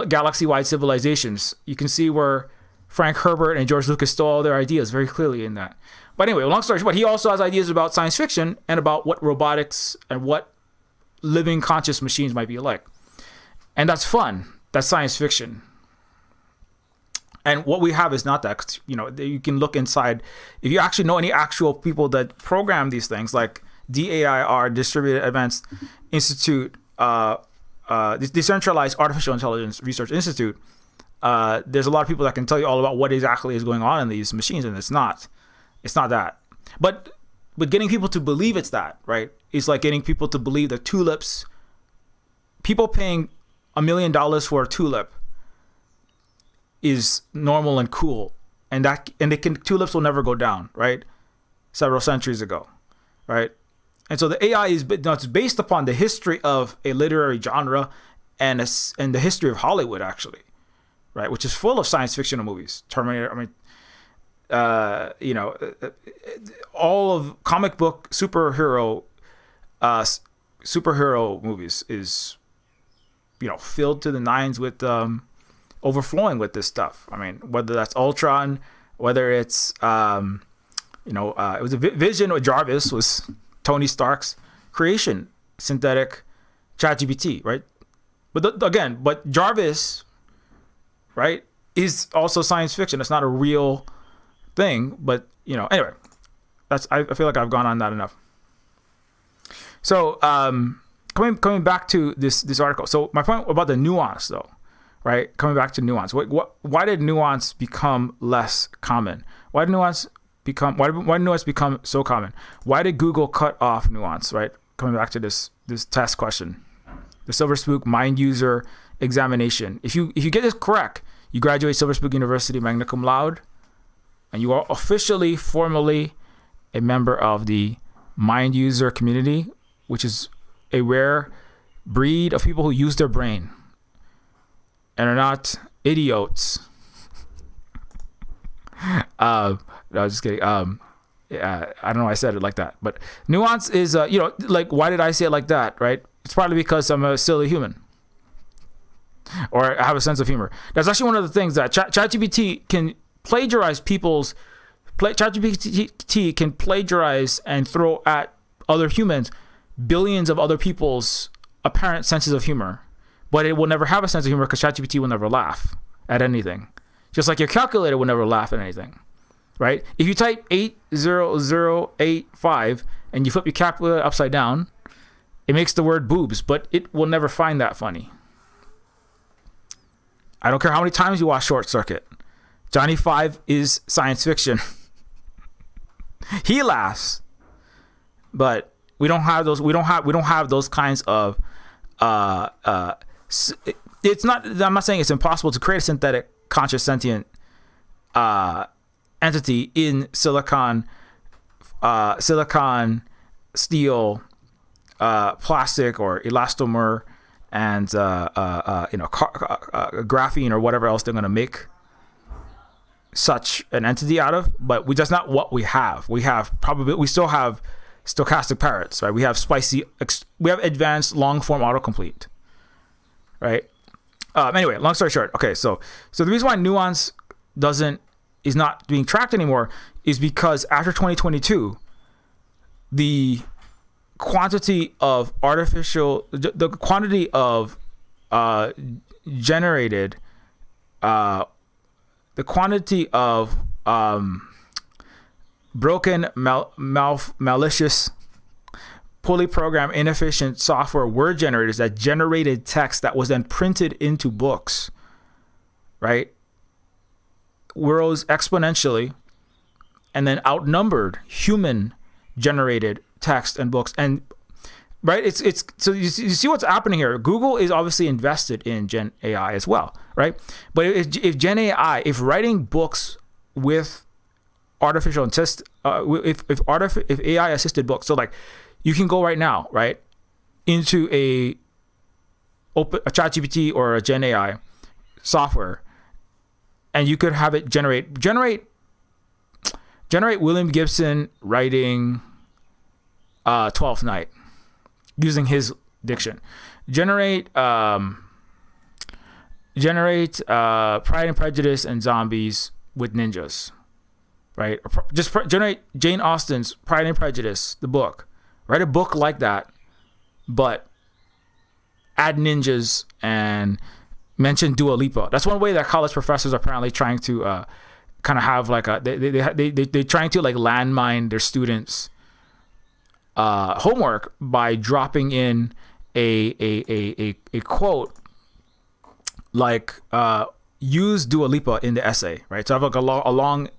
galaxy-wide civilizations. You can see where Frank Herbert and George Lucas stole all their ideas very clearly in that. But anyway, long story short, he also has ideas about science fiction and about what robotics and what living conscious machines might be like. And that's fun. That's science fiction. And what we have is not that. You can look inside. If you actually know any actual people that program these things, like DAIR, Distributed Advanced Institute, Decentralized Artificial Intelligence Research Institute, there's a lot of people that can tell you all about what exactly is going on in these machines, and it's not that. But getting people to believe it's that, right? It's like getting people to believe that tulips, people paying $1 million for a tulip is normal and cool, and tulips will never go down, right? Several centuries ago, right? And so the AI is based upon the history of a literary genre and the history of Hollywood, actually, right? Which is full of science fiction movies. Terminator. All of comic book superhero movies is filled to the nines with overflowing with this stuff. I mean, whether that's Ultron, whether it's it was a vision, or Jarvis was Tony Stark's creation, synthetic ChatGPT, right? But Jarvis, right, is also science fiction. It's not a real thing, but anyway, I feel like I've gone on that enough. So coming back to this article. So my point about the nuance, though, right? Coming back to nuance. Why did nuance become less common? Why did nuance become so common? Why did Google cut off nuance? Right? Coming back to this test question, the Silver Spook Mind User Examination. If you get this correct, you graduate Silver Spook University magna cum laude, and you are officially, formally a member of the Mind User community, which is a rare breed of people who use their brain and are not idiots. No, I was just kidding. I don't know why I said it like that, but nuance is, like, why did I say it like that, right? It's probably because I'm a silly human, or I have a sense of humor. That's actually one of the things that ChatGPT can plagiarize ChatGPT can plagiarize and throw at other humans billions of other people's apparent senses of humor, but it will never have a sense of humor because ChatGPT will never laugh at anything. Just like your calculator will never laugh at anything, right? If you type 80085 and you flip your calculator upside down, it makes the word boobs, but it will never find that funny. I don't care how many times you watch Short Circuit. Johnny Five is science fiction. He laughs, but we don't have those. We don't have those kinds of. It's not. I'm not saying it's impossible to create a synthetic, conscious, sentient entity in silicon, steel, plastic, or elastomer, and graphene, or whatever else they're going to make such an entity out of. But that's not what we have. We still have stochastic parrots, right? We have advanced long form autocomplete, right? Anyway, long story short, okay, so the reason why nuance is not being tracked anymore is because after 2022, the quantity of generated, the quantity of broken, malicious, poorly programmed, inefficient software word generators that generated text that was then printed into books, right, rose exponentially, and then outnumbered human generated text and books. And right, it's so you see what's happening here. Google is obviously invested in Gen AI as well, right? But if Gen AI, if writing books with artificial if AI assisted books, so like you can go right now, right, into a ChatGPT or a Gen AI software, and you could have it generate William Gibson writing Twelfth Night using his diction. Generate Pride and Prejudice and Zombies with ninjas, right? Or just generate Jane Austen's Pride and Prejudice, the book. Write a book like that, but add ninjas and mention Dua Lipa. That's one way that college professors are apparently trying to kind of have like they're trying to like landmine their students' homework by dropping in a quote like use Dua Lipa in the essay, right? So I have like a long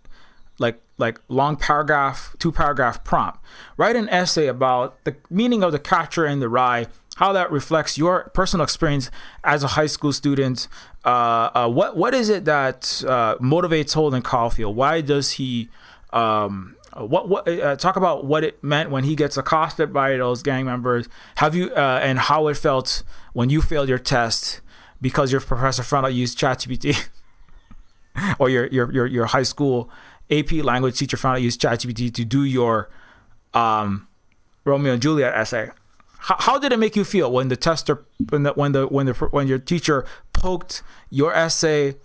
long paragraph, 2-paragraph prompt. Write an essay about the meaning of The Catcher in the Rye, how that reflects your personal experience as a high school student. What is it that motivates Holden Caulfield? Why does he talk about what it meant when he gets accosted by those gang members? Have you and how it felt when you failed your test because your professor found out you used ChatGPT, or your high school AP language teacher found out you used ChatGPT to do your Romeo and Juliet essay, How did it make you feel when the tester, when your teacher poked your essay,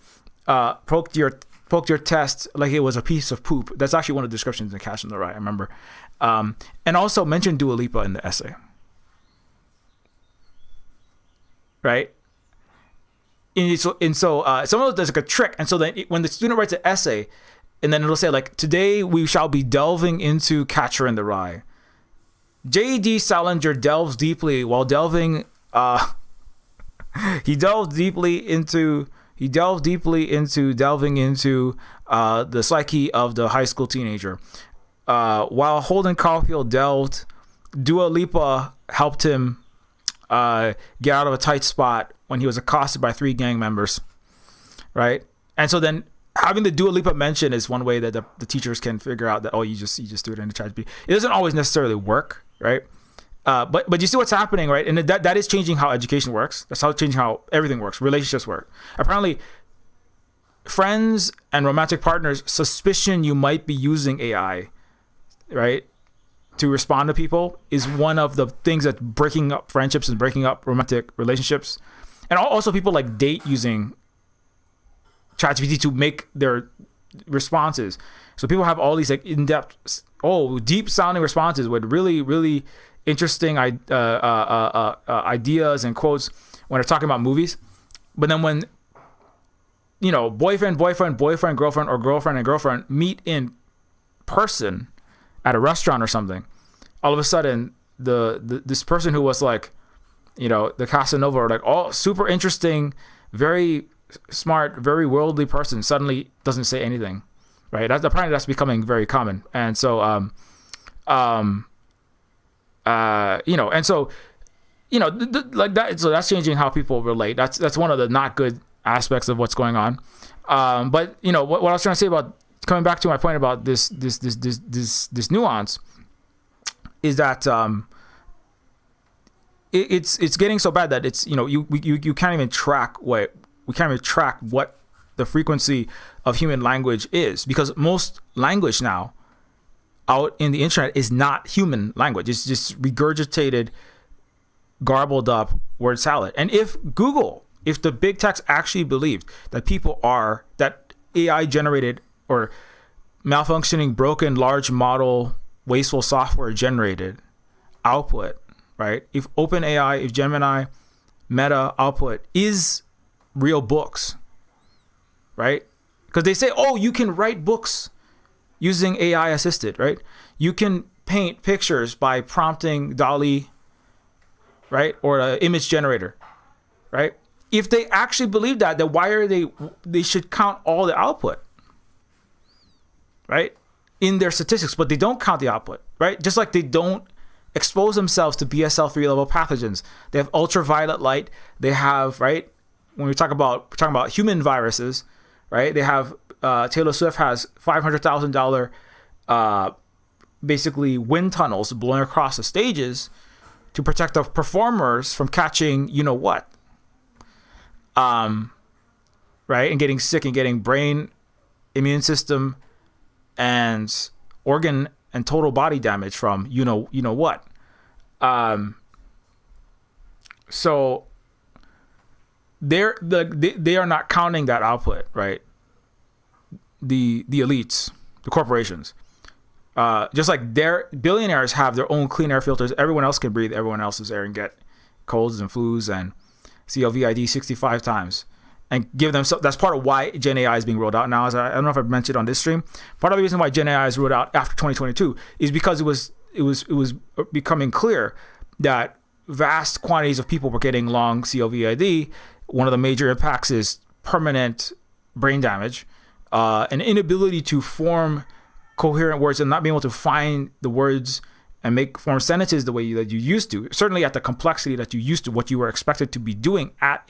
poked your test like it was a piece of poop? That's actually one of the descriptions in Cash on the Rye, I remember. And also mentioned Dua Lipa in the essay. Right? And so some of those, there's like a trick. And so then when the student writes an essay, and then it'll say like, today we shall be delving into Catcher in the Rye. J.D. Salinger delves deeply while delving. He delved deeply into delving into the psyche of the high school teenager. While Holden Caulfield delved, Dua Lipa helped him get out of a tight spot when he was accosted by 3 gang members, right? And so then having the Dua Lipa mention is one way that the teachers can figure out that, oh, you just do it in the ChatGPT. It doesn't always necessarily work, right? But you see what's happening, right? And that is changing how education works. That's how it's changing how everything works. Relationships work. Apparently, friends and romantic partners suspicion you might be using AI, right, to respond to people is one of the things that's breaking up friendships and breaking up romantic relationships. And also people like date using ChatGPT to make their responses. So people have all these like in-depth, deep sounding responses with really, really interesting ideas and quotes when they're talking about movies. But then when, boyfriend, girlfriend, or girlfriend and girlfriend meet in person at a restaurant or something, all of a sudden this person who was like, the Casanova, or like all super interesting, very smart, very worldly person suddenly doesn't say anything, right? Apparently that's becoming very common. And so, like that. So that's changing how people relate. That's one of the not good aspects of what's going on. But what I was trying to say about, coming back to my point about this nuance, is that it's getting so bad that it's you can't even track what the frequency of human language is, because most language now out in the internet is not human language. It's just regurgitated, garbled up word salad. And if the big techs actually believed that AI generated or malfunctioning, broken, large model, wasteful software generated output, right? If OpenAI, if Gemini, Meta output is real books, right? Because they say, you can write books using AI assisted, right? You can paint pictures by prompting DALL-E, right? Or an image generator, right? If they actually believe that, then why are they should count all the output, right, in their statistics, but they don't count the output, right? Just like they don't expose themselves to BSL-3 level pathogens. They have ultraviolet light. They have, right, when we're talking about human viruses, right? They have Taylor Swift has $500,000 basically wind tunnels blowing across the stages to protect the performers from catching what, right, and getting sick and getting brain, immune system, and organ and total body damage from what. So they are not counting that output, right? The elites, the corporations, just like their billionaires have their own clean air filters. Everyone else can breathe everyone else's air and get colds and flus and COVID 65 times, and give them. So that's part of why Gen AI is being rolled out now. As I don't know if I've mentioned on this stream, part of the reason why Gen AI is rolled out after 2022 is because it was becoming clear that vast quantities of people were getting long COVID. One of the major impacts is permanent brain damage, an inability to form coherent words, and not being able to find the words and form sentences the way that you used to, certainly at the complexity that you used to, what you were expected to be doing at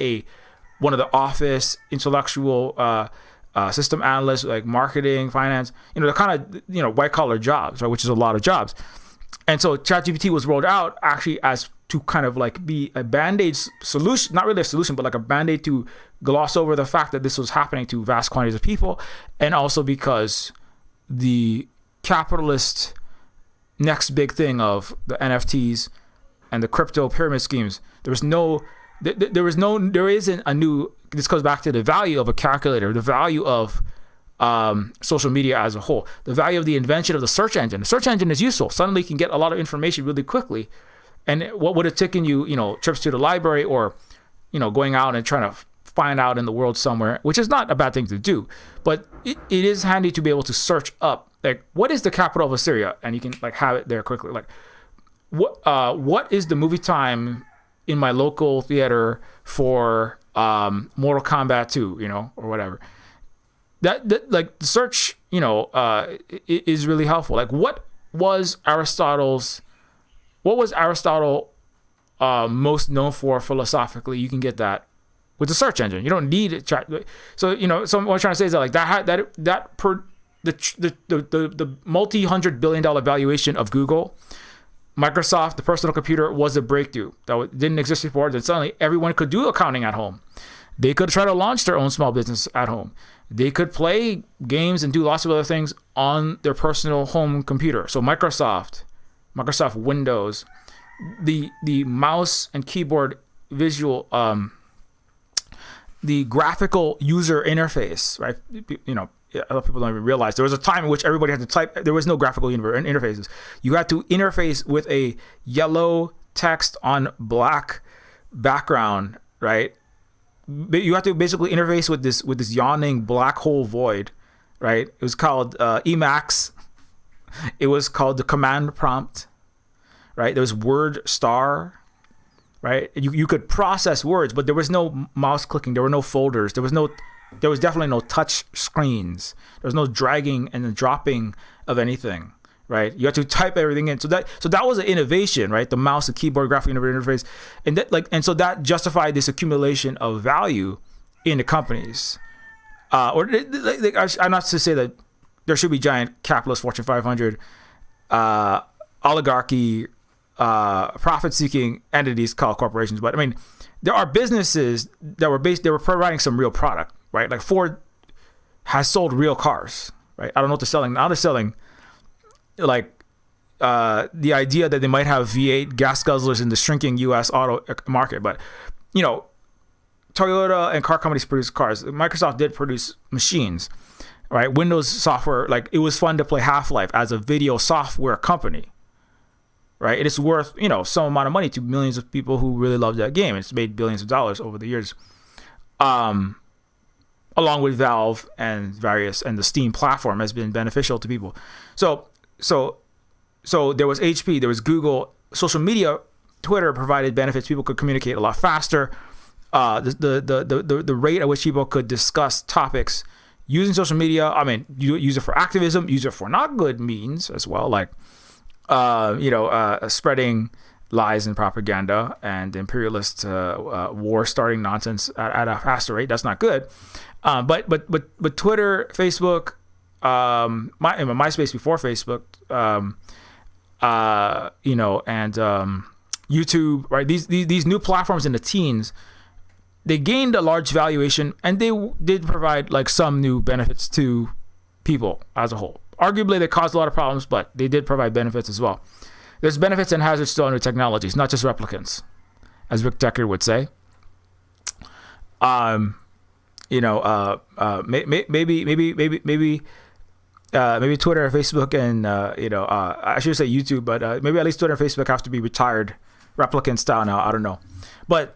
one of the office intellectual system analysts, like marketing, finance, the kind of white collar jobs, right, which is a lot of jobs. And so ChatGPT was rolled out actually as to kind of like be a band-aid solution, not really a solution, but like a band-aid to gloss over the fact that this was happening to vast quantities of people, and also because the capitalist next big thing of the NFTs and the crypto pyramid schemes, there isn't a new. This goes back to the value of a calculator, the value of social media as a whole, the value of the invention of the search engine. The search engine is useful. Suddenly you can get a lot of information really quickly. And what would have taken you, trips to the library or, going out and trying to find out in the world somewhere, which is not a bad thing to do, but it is handy to be able to search up, like, what is the capital of Assyria? And you can like have it there quickly. Like, what is the movie time in my local theater for Mortal Kombat 2, or whatever. That like the search, is really helpful. Like, what was Aristotle most known for philosophically? You can get that with the search engine. You don't need it. So what I'm trying to say is that like the multi-$100 billion valuation of Google, Microsoft, the personal computer, was a breakthrough that didn't exist before. Then suddenly everyone could do accounting at home. They could try to launch their own small business at home. They could play games and do lots of other things on their personal home computer. So Microsoft Windows, the mouse and keyboard visual, the graphical user interface, right? A lot of people don't even realize there was a time in which everybody had to type. There was no graphical interfaces. You had to interface with a yellow text on black background, right? You have to basically interface with this yawning black hole void, right? It was called Emacs. It was called the command prompt, right? There was word star, right? You could process words, but there was no mouse clicking. There were no folders. There was definitely no touch screens. There was no dragging and the dropping of anything, right? You had to type everything in. So that was an innovation, right? The mouse, the keyboard, graphic interface, and so that justified this accumulation of value in the companies. I'm not to say that there should be giant capitalist Fortune 500 oligarchy profit-seeking entities called corporations, but I mean, there are businesses that were providing some real product, right? Like Ford has sold real cars, right? I don't know what they're selling. Now they're selling like the idea that they might have V8 gas guzzlers in the shrinking U.S. auto market. But, Toyota and car companies produce cars. Microsoft did produce machines, right? Windows software, like it was fun to play Half-Life as a video software company, right? It is worth, some amount of money to millions of people who really love that game. It's made billions of dollars over the years. Along with Valve and the Steam platform has been beneficial to people. So there was HP, there was Google, social media, Twitter provided benefits. People could communicate a lot faster. The rate at which people could discuss topics using social media. I mean, you use it for activism, use it for not good means as well, like spreading lies and propaganda and imperialist war starting nonsense at a faster rate. That's not good. But Twitter, Facebook, MySpace before Facebook, and YouTube, right? These new platforms in the teens, they gained a large valuation, and they did provide like some new benefits to people as a whole. Arguably, they caused a lot of problems, but they did provide benefits as well. There's benefits and hazards to new technologies, not just replicants, as Rick Decker would say. Maybe Twitter or Facebook and I should say YouTube, but maybe at least Twitter and Facebook have to be retired replicant style now. I don't know, but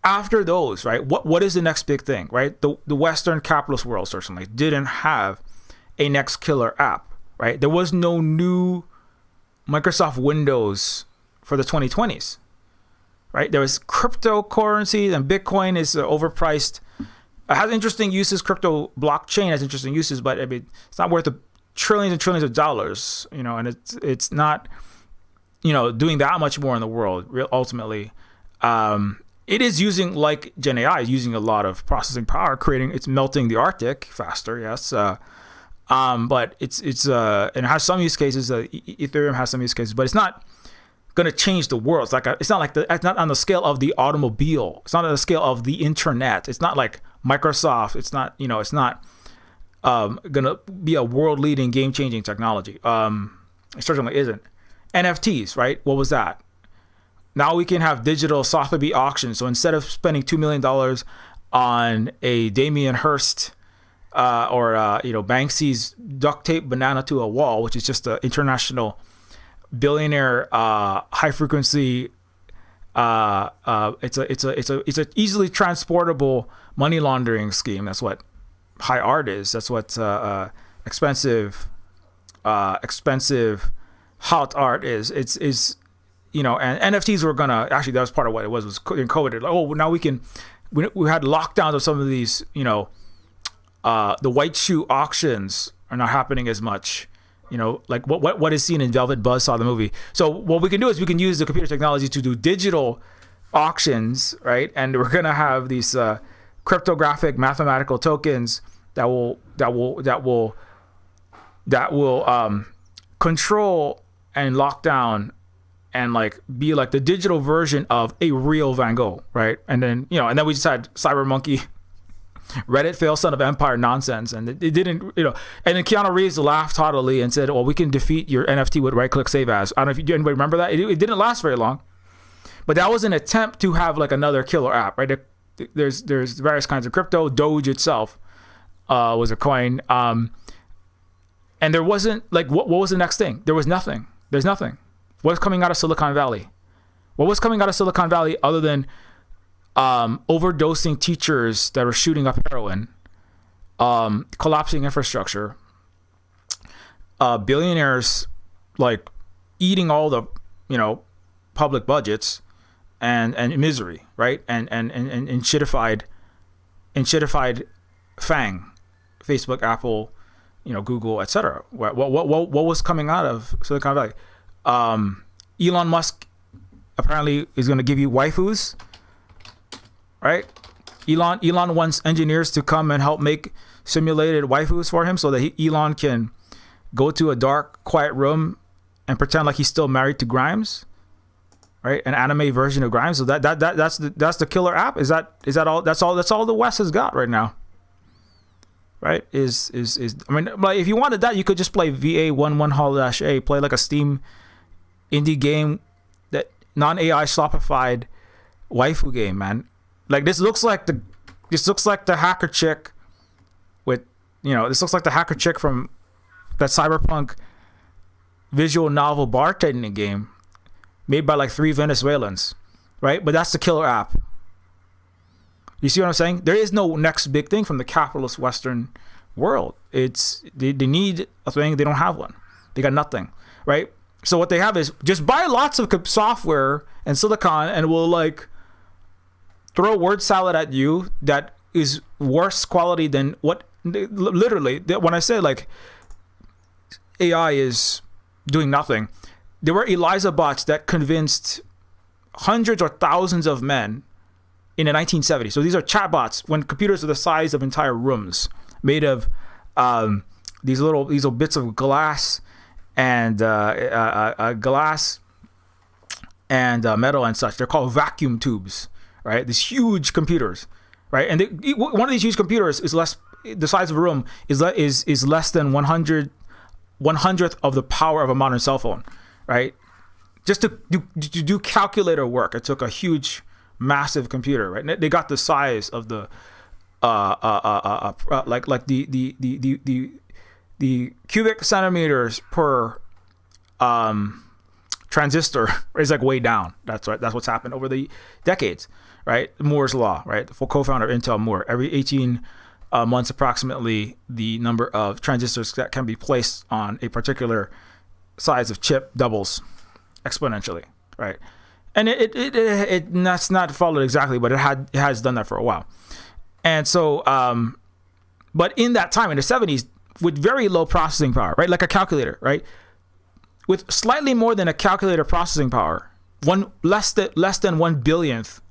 after those, right? What is the next big thing, right? The Western capitalist world certainly didn't have a next killer app, right? There was no new Microsoft Windows for the 2020s, right? There was cryptocurrency, and Bitcoin is overpriced. It has interesting uses. Crypto blockchain has interesting uses, but I mean, it's not worth the trillions and trillions of dollars, and it's not, doing that much more in the world. Ultimately, it is using, like Gen AI is using a lot of processing power, it's melting the Arctic faster, yes. But and it has some use cases. Ethereum has some use cases, but it's not going to change the world. It's not on the scale of the automobile. It's not on the scale of the internet. It's not like Microsoft. It's not, it's not going to be a world-leading, game-changing technology. It certainly isn't. NFTs, right? What was that? now we can have digital Sotheby auctions. So instead of spending $2 million on a Damien Hirst or Banksy's duct tape banana to a wall, which is just an international billionaire high frequency. It's a easily transportable money laundering scheme. That's what high art is. That's what expensive hot art is. It's and NFTs were gonna actually, that was part of what it was in COVID. Like, now we had lockdowns of some of these. The white shoe auctions are not happening as much. Like what is seen in Velvet Buzzsaw, the movie. So what we can do is we can use the computer technology to do digital auctions, right? And we're gonna have these cryptographic mathematical tokens that will control and lock down and like be like the digital version of a real Van Gogh, right? And then we just had Cybermonkey, Reddit fail, Son of Empire nonsense, and it didn't, and then Keanu Reeves laughed haughtily and said, "Well, we can defeat your NFT with right-click save as." I don't know if anybody remember that. It didn't last very long, but that was an attempt to have like another killer app, right? There's various kinds of crypto. Doge itself was a coin, and there wasn't like what was the next thing? There was nothing. There's nothing. What's coming out of Silicon Valley? What was coming out of Silicon Valley other than overdosing teachers that are shooting up heroin, collapsing infrastructure, billionaires like eating all the public budgets, and misery, right? And shitified FANG, Facebook, Apple, Google, etc. What was coming out of Silicon Valley? Elon Musk apparently is going to give you waifus. Right, Elon wants engineers to come and help make simulated waifus for him, so that Elon can go to a dark, quiet room and pretend like he's still married to Grimes, right? An anime version of Grimes. So that's the killer app. Is that all? That's all the West has got right now. Right? Is I mean, like if you wanted that, you could just play VA11-A, play like a Steam indie game, that non-AI slopified waifu game, man. Like this looks like the hacker chick with this looks like the hacker chick from that cyberpunk visual novel bartending game made by like 3 Venezuelans, right? But that's the killer app. You see what I'm saying? There is no next big thing from the capitalist Western world. It's they need a thing, they don't have one. They got nothing, right? So what they have is just buy lots of software and silicon, and we'll like throw word salad at you that is worse quality than what literally when I say like AI is doing nothing. There were ELIZA bots that convinced hundreds or thousands of men in the 1970s. So these are chatbots when computers are the size of entire rooms, made of these little bits of glass and metal and such. They're called vacuum tubes. Right, these huge computers, right, and one of these huge computers is the size of a room is less than 100th of the power of a modern cell phone, right? Just to do calculator work, it took a huge, massive computer, right? They got the size of the like the cubic centimeters per transistor is like way down. That's right. That's what's happened over the decades. Right, Moore's law, right? The co-founder of Intel, Moore. Every 18 months, approximately, the number of transistors that can be placed on a particular size of chip doubles exponentially, right? And that's not followed exactly, but it has done that for a while. And so, but in that time, in the 70s, with very low processing power, right, like a calculator, right, with slightly more than a calculator processing power, less than 1/billionth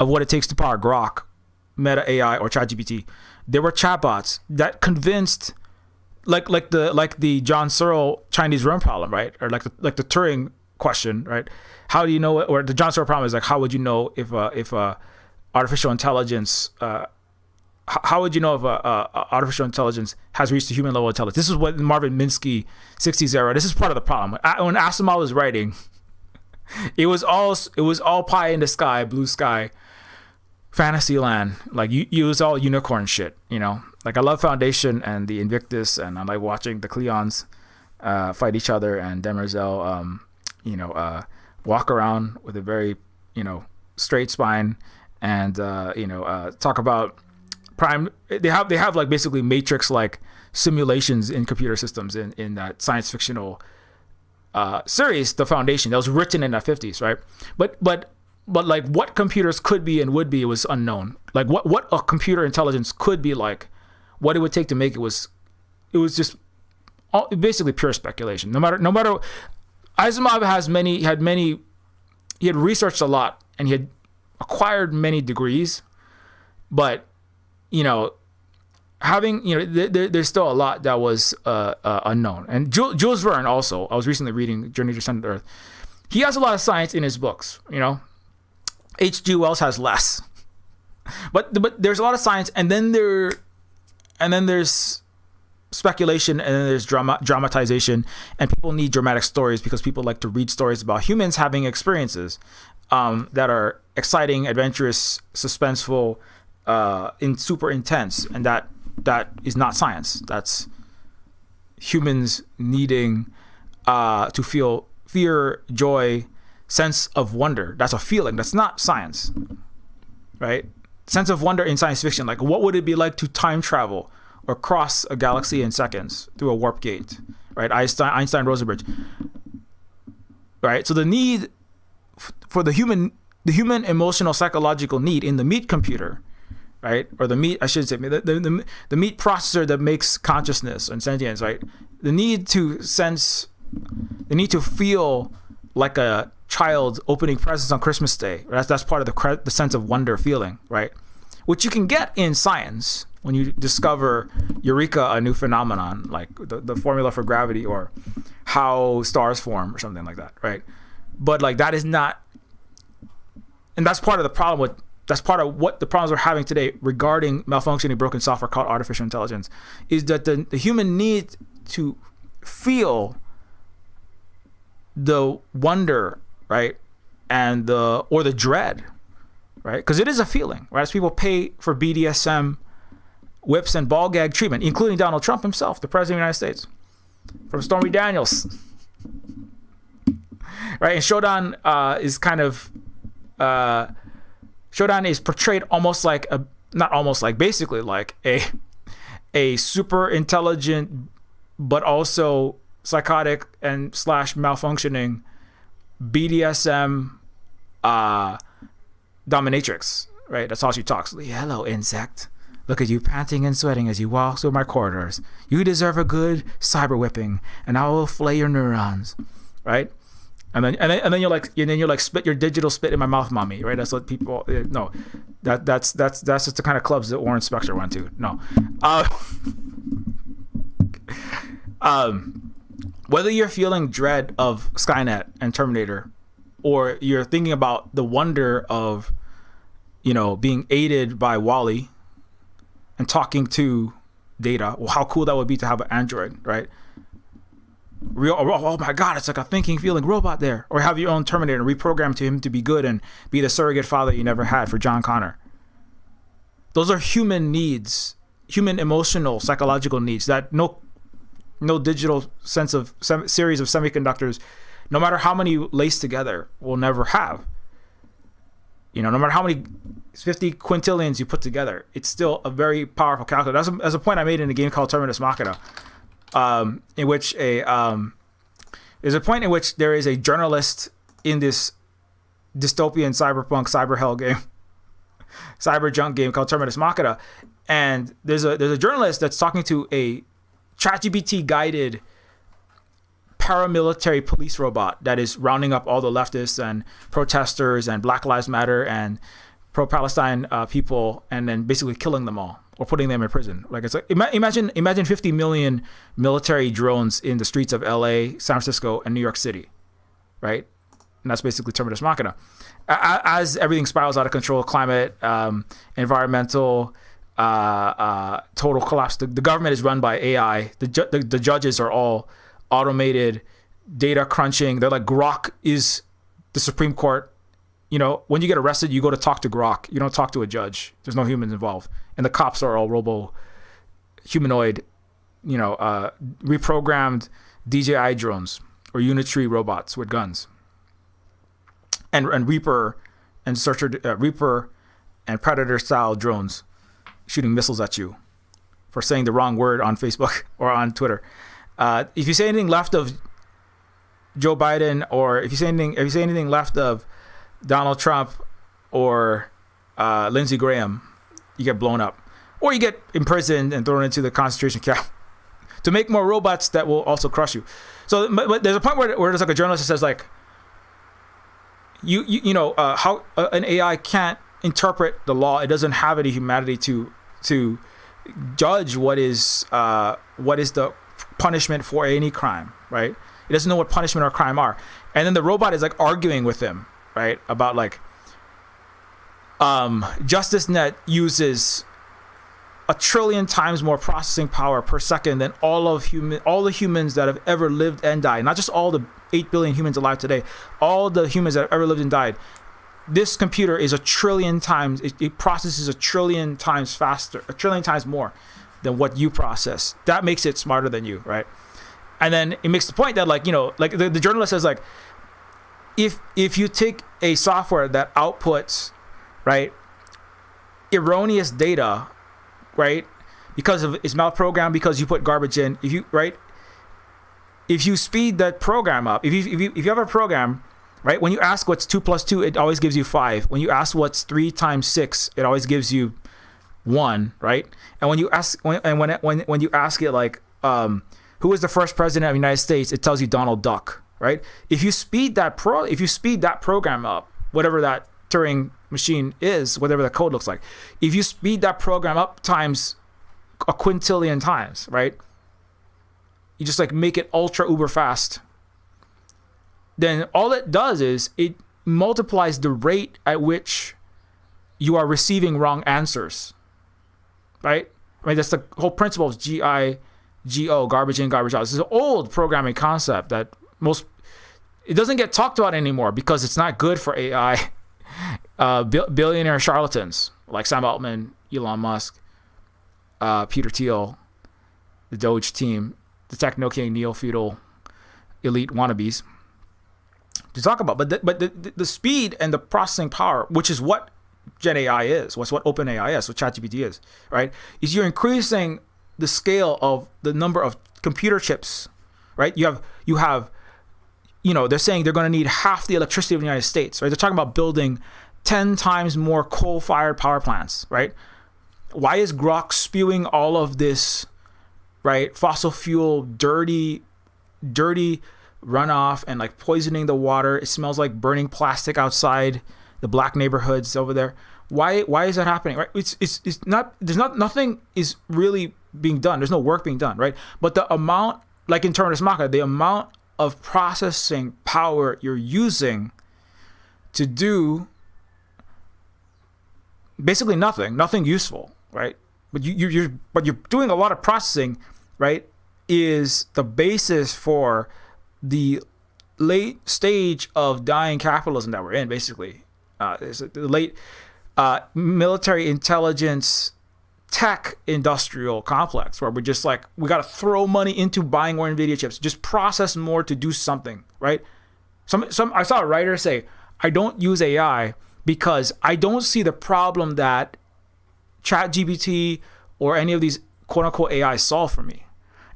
of what it takes to power Grok, Meta AI, or ChatGPT, there were chatbots that convinced, like the John Searle Chinese room problem, right? Or like the Turing question, right? How do you know? Or the John Searle problem is like, how would you know if artificial intelligence? How would you know if artificial intelligence has reached a human level of intelligence? This is what Marvin Minsky 60s era. This is part of the problem. When Asimov was writing, it was all pie in the sky, blue sky, fantasy land. Like it was all unicorn shit, you know. Like I love Foundation and the Invictus, and I like watching the Cleons fight each other, and Demerzel, walk around with a very, straight spine, and talk about prime. They have like basically Matrix like simulations in computer systems in that science fictional series, The Foundation, that was written in the 50s, right? But like what computers could be and would be was unknown. Like what a computer intelligence could be like, what it would take to make it was just basically pure speculation. No matter Asimov he had researched a lot and he had acquired many degrees, but there's still a lot that was unknown. And Jules Verne also, I was recently reading Journey to Center Earth. He has a lot of science in his books, H.G. Wells has less, but there's a lot of science, and then there's speculation, and then there's dramatization, and people need dramatic stories because people like to read stories about humans having experiences that are exciting, adventurous, suspenseful, super intense, and that is not science. That's humans needing to feel fear, joy, sense of wonder. That's a feeling. That's not science, right? Sense of wonder in science fiction. Like, what would it be like to time travel or cross a galaxy in seconds through a warp gate, right? Einstein-Rosen bridge, right? So the need for the human emotional psychological need in the meat computer, right? Or the meat, I should say, the meat processor that makes consciousness and sentience, right? The need to feel like a child opening presents on Christmas Day. That's part of the sense of wonder feeling, right? Which you can get in science when you discover eureka, a new phenomenon, like the formula for gravity or how stars form or something like that, right? But like that is not, and that's part of the problem that's part of what the problems we're having today regarding malfunctioning, broken software called artificial intelligence, is that the human need to feel the wonder, right, and the dread, right, because it is a feeling, right? As people pay for BDSM whips and ball gag treatment, including Donald Trump himself, the president of the United States, from Stormy Daniels, right? And Shodan is kind of Shodan is portrayed almost like basically like a super intelligent but also psychotic and / malfunctioning BDSM dominatrix, right? That's how she talks. Hello, insect. Look at you panting and sweating as you walk through my corridors. You deserve a good cyber whipping, and I will flay your neurons, right? And then you're like spit your digital spit in my mouth, mommy, right? That's what people no, that's just the kind of clubs that Warren Spector went to. No, whether you're feeling dread of Skynet and Terminator, or you're thinking about the wonder of, being aided by Wall-E and talking to Data, well, how cool that would be to have an android, right? Oh my God, it's like a thinking, feeling robot there. Or have your own Terminator and reprogram to him to be good and be the surrogate father you never had for John Connor. Those are human needs, human emotional, psychological needs that no digital series of semiconductors, no matter how many laced together, will never have. No matter how many 50 quintillions you put together, it's still a very powerful calculator. That's a point I made in a game called Terminus Machina. In which there's a point in which there is a journalist in this dystopian cyberpunk cyber hell game, cyber junk game called Terminus Machina, and there's a journalist that's talking to a ChatGPT guided paramilitary police robot that is rounding up all the leftists and protesters and Black Lives Matter and pro-Palestine people, and then basically killing them all or putting them in prison. Like, it's like, imagine 50 million military drones in the streets of LA, San Francisco, and New York City, right? And that's basically Terminus Machina. As everything spirals out of control, climate, environmental, total collapse. The government is run by AI. The judges are all automated, data crunching. They're like Grok is the Supreme Court. You know, when you get arrested, you go to talk to Grok. You don't talk to a judge. There's no humans involved. And the cops are all humanoid, reprogrammed DJI drones or Unitree robots with guns. And Reaper and Reaper and Predator style drones shooting missiles at you for saying the wrong word on Facebook or on Twitter. If you say anything left of Joe Biden, or if you say anything left of Donald Trump or Lindsey Graham, you get blown up, or you get imprisoned and thrown into the concentration camp to make more robots that will also crush you. So, but there's a point where there's like a journalist that says like, how an AI can't interpret the law. It doesn't have any humanity to judge what is the punishment for any crime, right? It doesn't know what punishment or crime are. And then the robot is like arguing with him, right? About like, JusticeNet uses 1 trillion times more processing power per second than all the humans that have ever lived and died. Not just all the 8 billion humans alive today, all the humans that have ever lived and died. This computer is 1 trillion times, it processes 1 trillion times faster, 1 trillion times more than what you process. That makes it smarter than you, right? And then it makes the point that like the journalist says like, if you take a software that outputs, right, erroneous data, right, because of it's malprogrammed, because you put garbage in, if you speed that program up, if you have a program, right, when you ask what's 2 plus 2, it always gives you 5. When you ask what's 3 times 6, it always gives you 1, right? And when you ask when you ask it like, who was the first president of the United States, it tells you Donald Duck, right? If you speed that program up, whatever that Turing machine is, whatever the code looks like, if you speed that program up times a quintillion times, right? You just like make it ultra uber fast. Then all it does is it multiplies the rate at which you are receiving wrong answers, right? I mean, that's the whole principle of GIGO, garbage in, garbage out. This is an old programming concept that it doesn't get talked about anymore because it's not good for AI. Billionaire charlatans like Sam Altman, Elon Musk, Peter Thiel, the Doge team, the techno king, neo-feudal elite wannabes to talk about. But the speed and the processing power, which is what Gen AI is, what OpenAI is, what ChatGPT is, right? Is you're increasing the scale of the number of computer chips, right? You have, they're saying they're going to need half the electricity of the United States, right? They're talking about building 10 times more coal-fired power plants, right? Why is Grok spewing all of this, right, fossil fuel, dirty runoff and like poisoning the water? It smells like burning plastic outside the black neighborhoods over there. Why is that happening? Right? It's not. Nothing is really being done. There's no work being done, right? But the amount, like in Terminus Macha, the amount of processing power you're using to do basically nothing useful, right? But you're doing a lot of processing, right? Is the basis for the late stage of dying capitalism that we're in, basically. It's the late military intelligence tech industrial complex where we're just like, we got to throw money into buying more NVIDIA chips, just process more to do something, right? I saw a writer say, I don't use AI because I don't see the problem that ChatGPT or any of these quote unquote AI solve for me.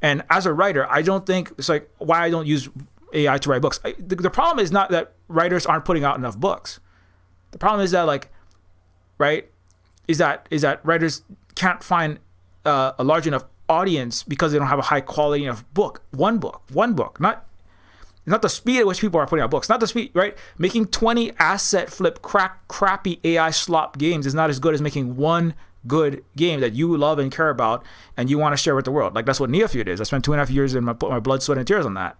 And as a writer, I don't think it's like why I don't use AI to write books. The problem is not that writers aren't putting out enough books. The problem is that like, right, is that writers can't find a large enough audience because they don't have a high quality enough book. One book, not the speed at which people are putting out books, not the speed, right? Making 20 asset flip crappy AI slop games is not as good as making one good game that you love and care about and you want to share with the world. Like that's what Neofeud is. I spent 2.5 years and put my blood, sweat, and tears on that.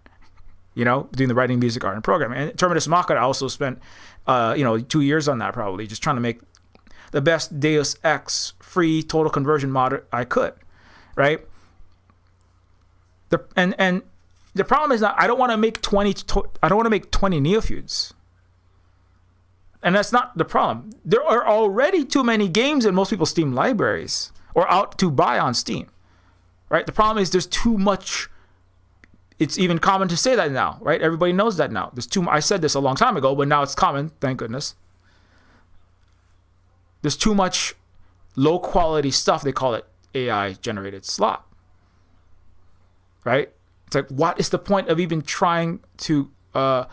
Doing the writing, music, art, and programming. And Terminus Macha, I also spent 2 years on that probably, just trying to make the best Deus Ex free total conversion mod I could, right? The problem is not I don't want to make 20 Neofeuds. And that's not the problem. There are already too many games in most people's Steam libraries or out to buy on Steam, right? The problem is there's too much. It's even common to say that now, right? Everybody knows that now. I said this a long time ago, but now it's common, thank goodness. There's too much low quality stuff. They call it AI generated slop, right? It's like, what is the point of even trying to I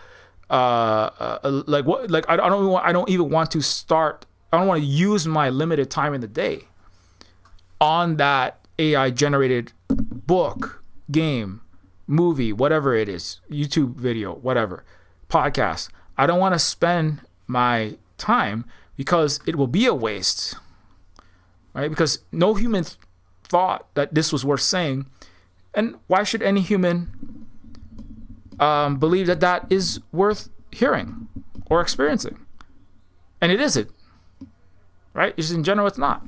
don't even want to start. I don't want to use my limited time in the day on that AI generated book, game, movie, whatever it is, YouTube video, whatever, podcast. I don't want to spend my time because it will be a waste, right? Because no human thought that this was worth saying. And why should any human believe that that is worth hearing or experiencing? And it isn't, right? Just in general, it's not.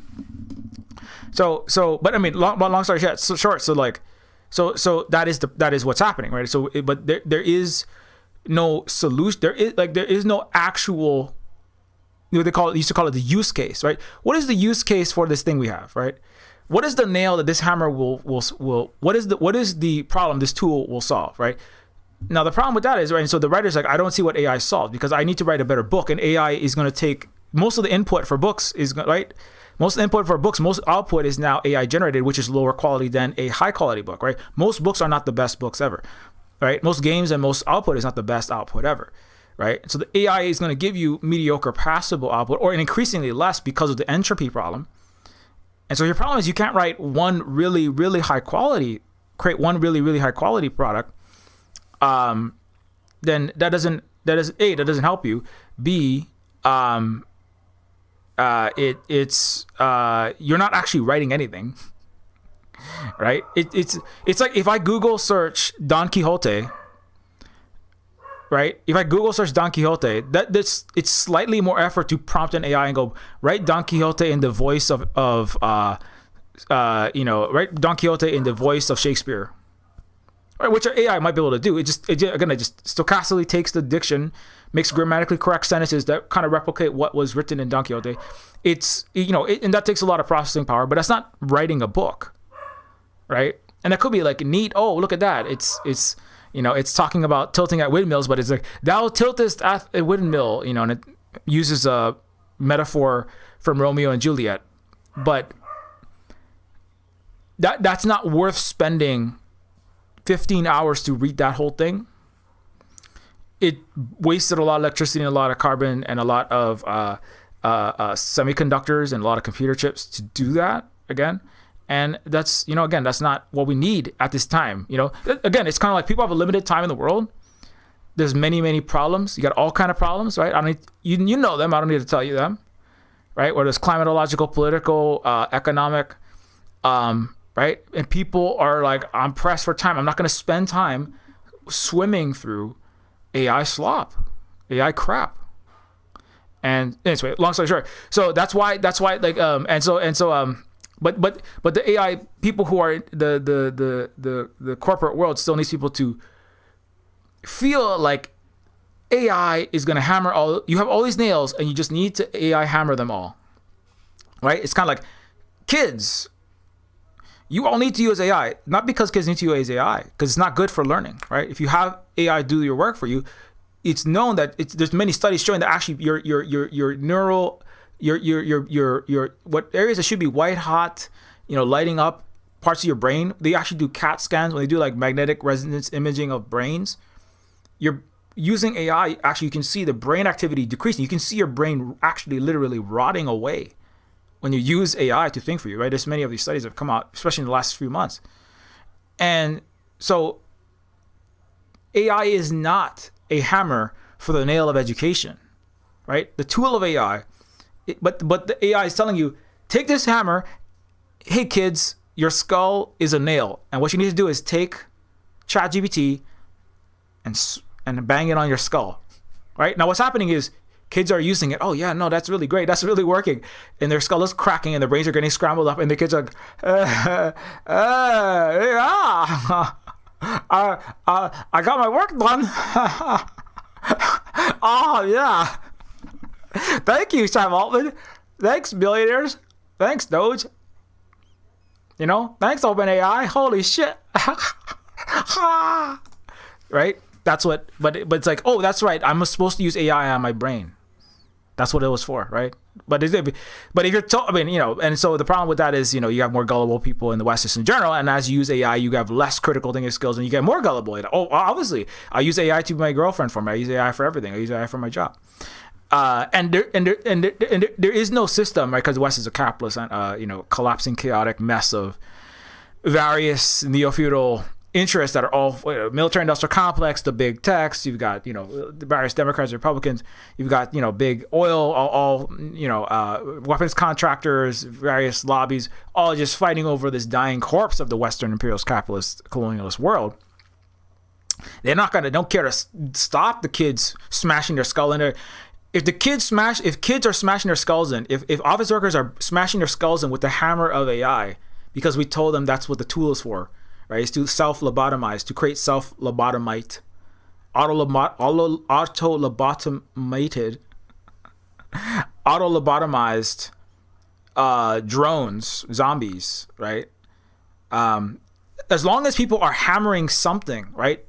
But I mean, long story short, so that is what's happening, right? So, but there is no solution. There is no actual, they used to call it the use case, right? What is the use case for this thing we have, right? What is the nail that this hammer will what is the problem this tool will solve, right? Now the problem with that is, right, and so the writer's like, I don't see what AI solves because I need to write a better book, and AI is going to take most of the input for books right? Most input for books, most output is now AI generated, which is lower quality than a high quality book, right? Most books are not the best books ever, right? Most games and most output is not the best output ever, right? So the AI is going to give you mediocre passable output, or an increasingly less because of the entropy problem. And so your problem is you can't write create one really, really high quality product. Then that doesn't help you. B, it's you're not actually writing anything, right? It's like if I Google search Don Quixote, right? If I Google search Don Quixote, it's slightly more effort to prompt an AI and go, write Don Quixote in the voice of write Don Quixote in the voice of Shakespeare, right? Which AI might be able to do. It just stochastically takes the diction, makes grammatically correct sentences that kind of replicate what was written in Don Quixote. And that takes a lot of processing power, but that's not writing a book, right? And that could be like neat. Oh, look at that. It's talking about tilting at windmills, but it's like, thou tiltest at a windmill, and it uses a metaphor from Romeo and Juliet. But that's not worth spending 15 hours to read that whole thing. It wasted a lot of electricity and a lot of carbon and a lot of semiconductors and a lot of computer chips to do that again. And that's, that's not what we need at this time. Again, it's kind of like people have a limited time in the world. There's many, many problems. You got all kind of problems, right? You know them. I don't need to tell you them, right? Whether it's climatological, political, economic, right? And people are like, I'm pressed for time. I'm not going to spend time swimming through AI slop, AI crap. And anyway, long story short. So that's why like, But the AI people who are the corporate world still needs people to feel like AI is going to hammer all. You have all these nails, and you just need to AI hammer them all, right? It's kind of like kids. You all need to use AI, not because kids need to use AI, because it's not good for learning, right? If you have AI do your work for you, it's known that there's many studies showing that actually your neural your what areas that should be white hot, lighting up parts of your brain. They actually do CAT scans when they do like magnetic resonance imaging of brains. You're using AI, actually you can see the brain activity decreasing. You can see your brain actually literally rotting away when you use AI to think for you, right? There's many of these studies that have come out, especially in the last few months. And so AI is not a hammer for the nail of education, right? The tool of AI. But the AI is telling you, take this hammer. Hey kids, your skull is a nail, and what you need to do is take ChatGPT and bang it on your skull. Right now, what's happening is kids are using it. Oh yeah, no, that's really great. That's really working, and their skull is cracking, and their brains are getting scrambled up, and the kids are like, I got my work done. Oh yeah. Thank you, Sam Altman. Thanks, billionaires. Thanks, Doge. You know, thanks, OpenAI. Holy shit. Right? That's what, but it's like, oh, that's right. I'm supposed to use AI on my brain. That's what it was for, right? But if you're, I mean, you know, and so the problem with that is, you know, you have more gullible people in the West just in general, and as you use AI, you have less critical thinking skills, and you get more gullible. Oh, obviously, I use AI to be my girlfriend for me. I use AI for everything. I use AI for my job. And there is no system, right? Because the West is a capitalist, you know, collapsing, chaotic mess of various neo-feudal interests that are all military-industrial complex, the big techs. You've got, you know, the various Democrats, Republicans. You've got, you know, big oil, all you know, weapons contractors, various lobbies, all just fighting over this dying corpse of the Western imperialist, capitalist, colonialist world. Don't care to stop the kids smashing their skull in there. If kids are smashing their skulls in, if office workers are smashing their skulls in with the hammer of AI, because we told them that's what the tool is for, right? It's to self-lobotomize, to create self-lobotomite, auto-lobotomized drones, zombies, right? As long as people are hammering something, right?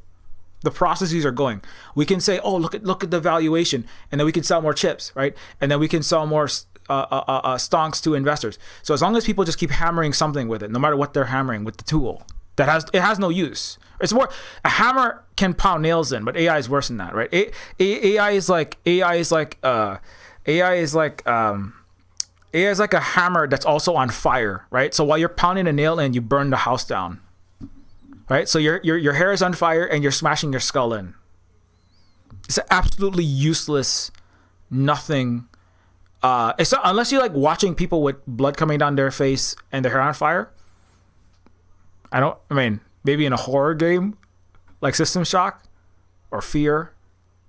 The processes are going. We can say, oh, look at the valuation, and then we can sell more chips, right? And then we can sell more stonks to investors. So as long as people just keep hammering something with it, no matter what they're hammering with the tool, it has no use. It's more, a hammer can pound nails in, but AI is worse than that, right? AI is like a hammer that's also on fire, right? So while you're pounding a nail in, you burn the house down. Right, so your hair is on fire and you're smashing your skull in. It's absolutely useless, nothing. It's not, unless you like watching people with blood coming down their face and their hair on fire. I mean, maybe in a horror game, like System Shock or Fear,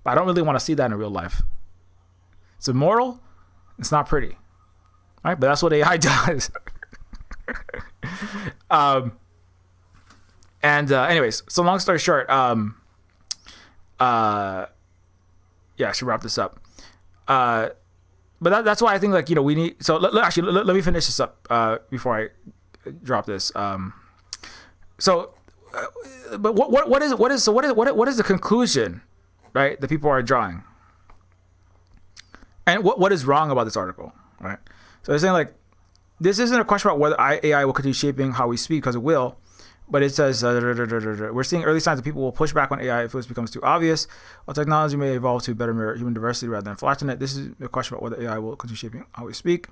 but I don't really want to see that in real life. It's immoral. It's not pretty, right? But that's what AI does. Anyways, so long story short, yeah, I should wrap this up. But that's why I think, like, you know, we need. So let me finish this up before I drop this. But what is the conclusion, right? That people are drawing, and what is wrong about this article, right? So they're saying, like, this isn't a question about whether AI will continue shaping how we speak, because it will. But it says, we're seeing early signs that people will push back on AI if it becomes too obvious. While technology may evolve to better mirror human diversity rather than flatten it, this is a question about whether AI will continue shaping how we speak.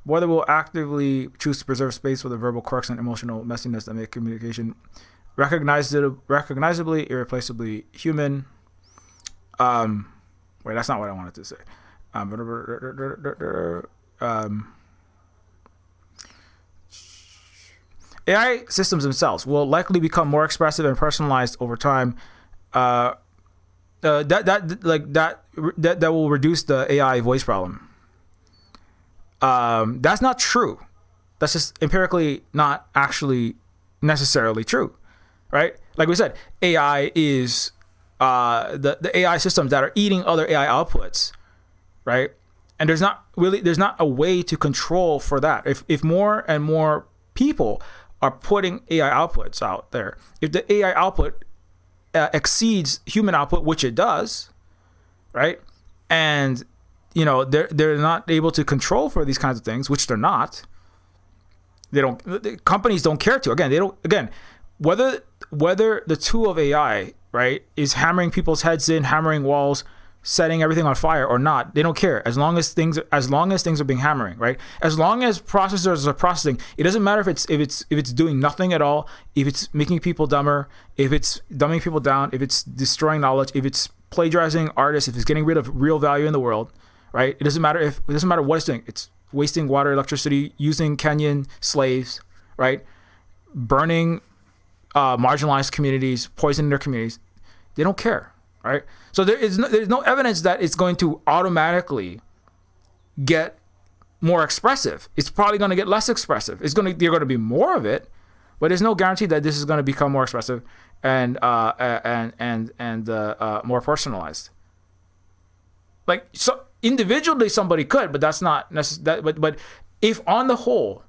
Whether we'll actively choose to preserve space for the verbal quirks and emotional messiness that make communication recognizably, irreplaceably human. Wait, that's not what I wanted to say. AI systems themselves will likely become more expressive and personalized over time. That will reduce the AI voice problem. That's not true. That's just empirically not actually necessarily true, right? Like we said, AI is the AI systems that are eating other AI outputs, right? And there's not a way to control for that. If more and more people are putting AI outputs out there, if the AI output exceeds human output, which it does, right? And you know, they're not able to control for these kinds of things, which they're not. Companies don't care to. Again, whether the tool of AI, right, is hammering people's heads in, hammering walls, setting everything on fire or not, they don't care. As long as things are being hammering, right? As long as processors are processing, it doesn't matter if it's doing nothing at all, if it's making people dumber, if it's dumbing people down, if it's destroying knowledge, if it's plagiarizing artists, if it's getting rid of real value in the world, right? It doesn't matter what it's doing. It's wasting water, electricity, using Kenyan slaves, right? Burning marginalized communities, poisoning their communities. They don't care, right? So there's no evidence that it's going to automatically get more expressive. It's probably going to get less expressive. You're going to be more of it, but there's no guarantee that this is going to become more expressive and more personalized. Like, so individually somebody could, but that's not necessary. But if on the whole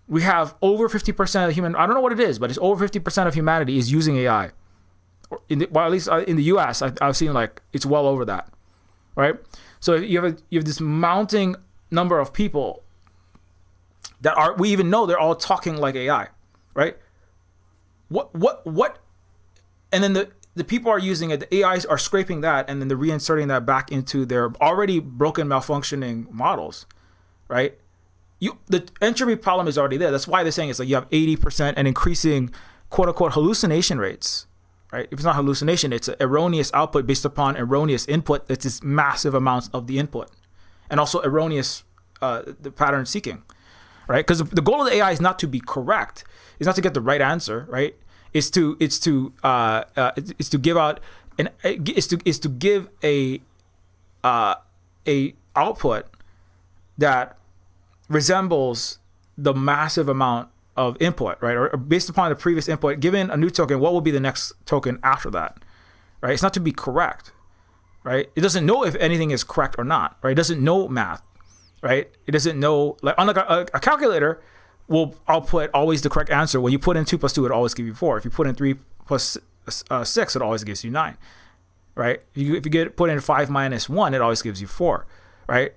we have over 50% of human, I don't know what it is, but it's over 50% of humanity is using AI. Well, at least in the U.S., I've seen like it's well over that, right? So you have this mounting number of people that we even know they're all talking like AI, right? What? And then the people are using it. The AIs are scraping that, and then they're reinserting that back into their already broken, malfunctioning models, right? The entropy problem is already there. That's why they're saying it's like you have 80% and increasing, quote unquote, hallucination rates, right? If it's not hallucination, it's an erroneous output based upon erroneous input. It's this massive amounts of the input, and also erroneous the pattern seeking, right? Because the goal of the AI is not to be correct. It's not to get the right answer, right? It's to give out to give a output that resembles the massive amount of input, right? Or based upon the previous input, given a new token, what will be the next token after that, right? It's not to be correct, right? It doesn't know if anything is correct or not, right? It doesn't know math, right? It doesn't know, like unlike a calculator will output always the correct answer. When you put in 2 + 2, it always gives you 4. If you put in 3 + 6, it always gives you 9, right? If you put in 5 - 1, it always gives you 4, right?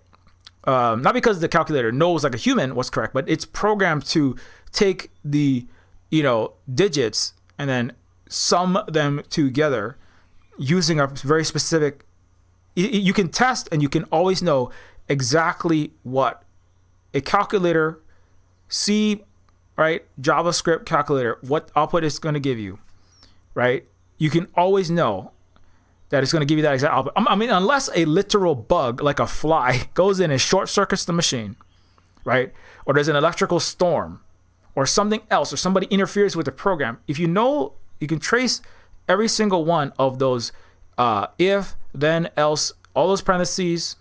Not because the calculator knows like a human what's correct, but it's programmed to take the digits and then sum them together using a very specific. You can test and you can always know exactly what a calculator, C, right, JavaScript calculator, what output it's going to give you, right? You can always know that it's going to give you that exact output. I mean, unless a literal bug like a fly goes in and short circuits the machine, right? Or there's an electrical storm or something else, or somebody interferes with the program. If you know, you can trace every single one of those if, then, else, all those parentheses,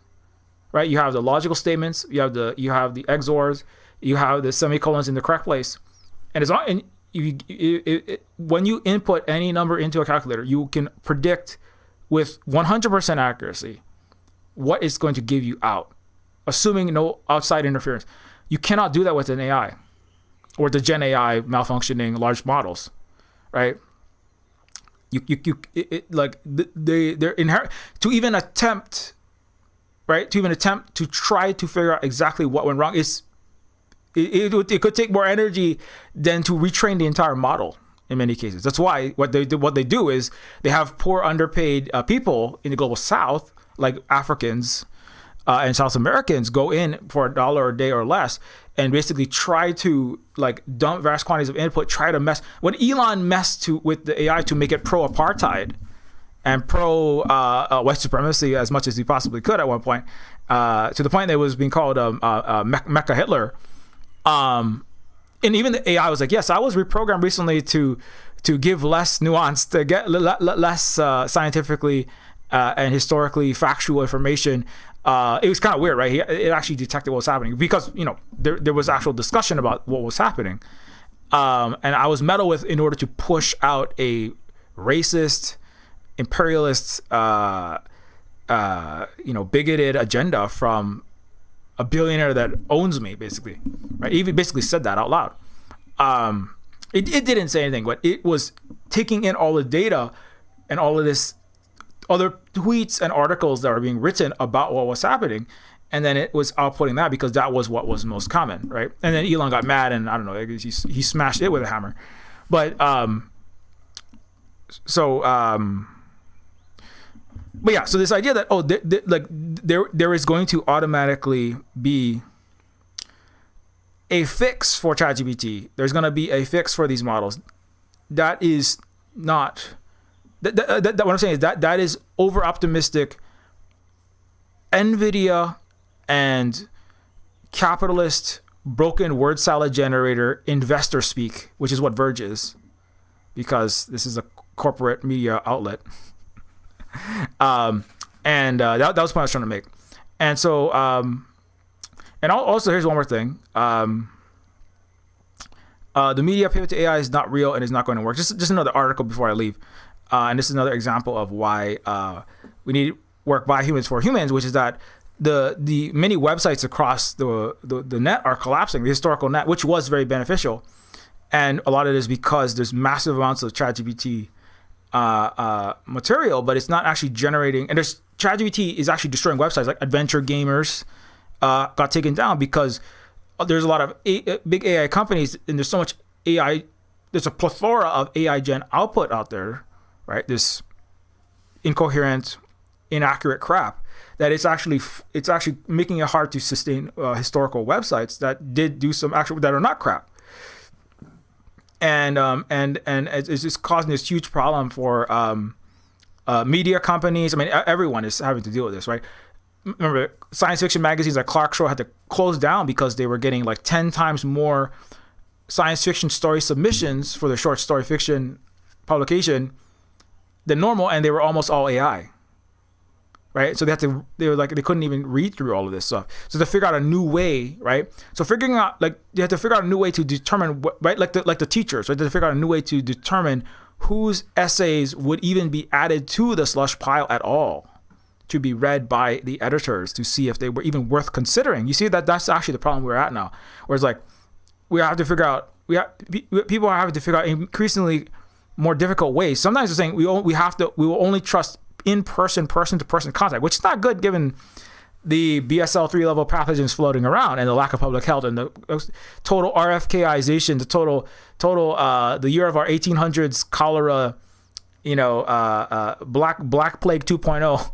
right? You have the logical statements, you have the XORs, you have the semicolons in the correct place. And when you input any number into a calculator, you can predict with 100% accuracy what it's going to give you out, assuming no outside interference. You cannot do that with an AI or the Gen AI malfunctioning large models, right? They're inherent to even attempt, right? To even attempt to try to figure out exactly what went wrong it could take more energy than to retrain the entire model in many cases. That's why what they do is they have poor, underpaid people in the global South, like Africans and South Americans, go in for $1 a day or less and basically try to like dump vast quantities of input, try to mess. When Elon messed with the AI to make it pro-apartheid and pro-white supremacy as much as he possibly could at one point, to the point that it was being called Mecha Hitler. And even the AI was like, yes, I was reprogrammed recently to give less nuance, to get less scientifically and historically factual information. It was kind of weird, right? It actually detected what was happening because, there was actual discussion about what was happening. And I was meddled with in order to push out a racist, imperialist, bigoted agenda from a billionaire that owns me, basically, right? He basically said that out loud. It didn't say anything, but it was taking in all the data and all of this other tweets and articles that were being written about what was happening, and then it was outputting that because that was what was most common, right? And then Elon got mad, and I don't know, he smashed it with a hammer. But so this idea that there is going to automatically be a fix for ChatGPT. There's going to be a fix for these models. That is not. That what I'm saying is that is over optimistic. NVIDIA and capitalist broken word salad generator investor speak, which is what Verge is, because this is a corporate media outlet. That was the point I was trying to make. And so, and also here's one more thing. The media pivot to AI is not real and is not going to work. Just another article before I leave. And this is another example of why we need work by humans for humans, which is that the many websites across the net are collapsing, the historical net, which was very beneficial. And a lot of it is because there's massive amounts of ChatGPT material, but it's not actually generating. And there's ChatGPT is actually destroying websites like Adventure Gamers got taken down because there's a lot of big AI companies, and there's so much AI. There's a plethora of AI gen output out there, right? This incoherent, inaccurate crap that it's actually making it hard to sustain historical websites that did do some actual that are not crap. And it's just causing this huge problem for media companies. I mean, everyone is having to deal with this, right? Remember, science fiction magazines like Clark's had to close down because they were getting like 10 times more science fiction story submissions for their short story fiction publication than normal, and they were almost all AI. Right, so they couldn't even read through all of this stuff. So to figure out a new way, right? So figuring out you have to figure out a new way to determine right, like the teachers, right? To figure out a new way to determine whose essays would even be added to the slush pile at all, to be read by the editors to see if they were even worth considering. You see that's actually the problem we're at now, where it's like we have to figure out people are having to figure out increasingly more difficult ways. Sometimes they're saying we will only trust in-person, person-to-person contact, which is not good given the BSL 3-level pathogens floating around and the lack of public health and the total RFKization, the total the year of our 1800s cholera, black plague 2.0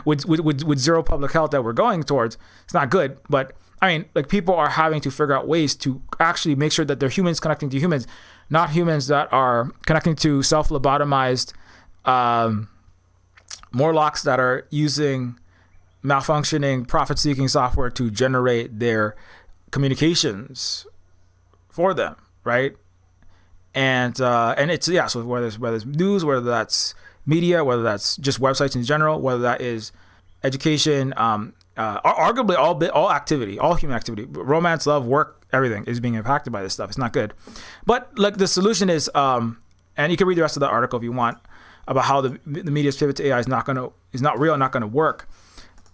with zero public health that we're going towards. It's not good, but I mean, like, people are having to figure out ways to actually make sure that they're humans connecting to humans, not humans that are connecting to self-lobotomized Morlocks that are using malfunctioning, profit-seeking software to generate their communications for them, right? And it's so whether it's news, whether that's media, whether that's just websites in general, whether that is education, arguably all activity, all human activity, romance, love, work, everything is being impacted by this stuff. It's not good. But like, the solution is, and you can read the rest of the article if you want, about how the media's pivot to AI is not real, not going to work.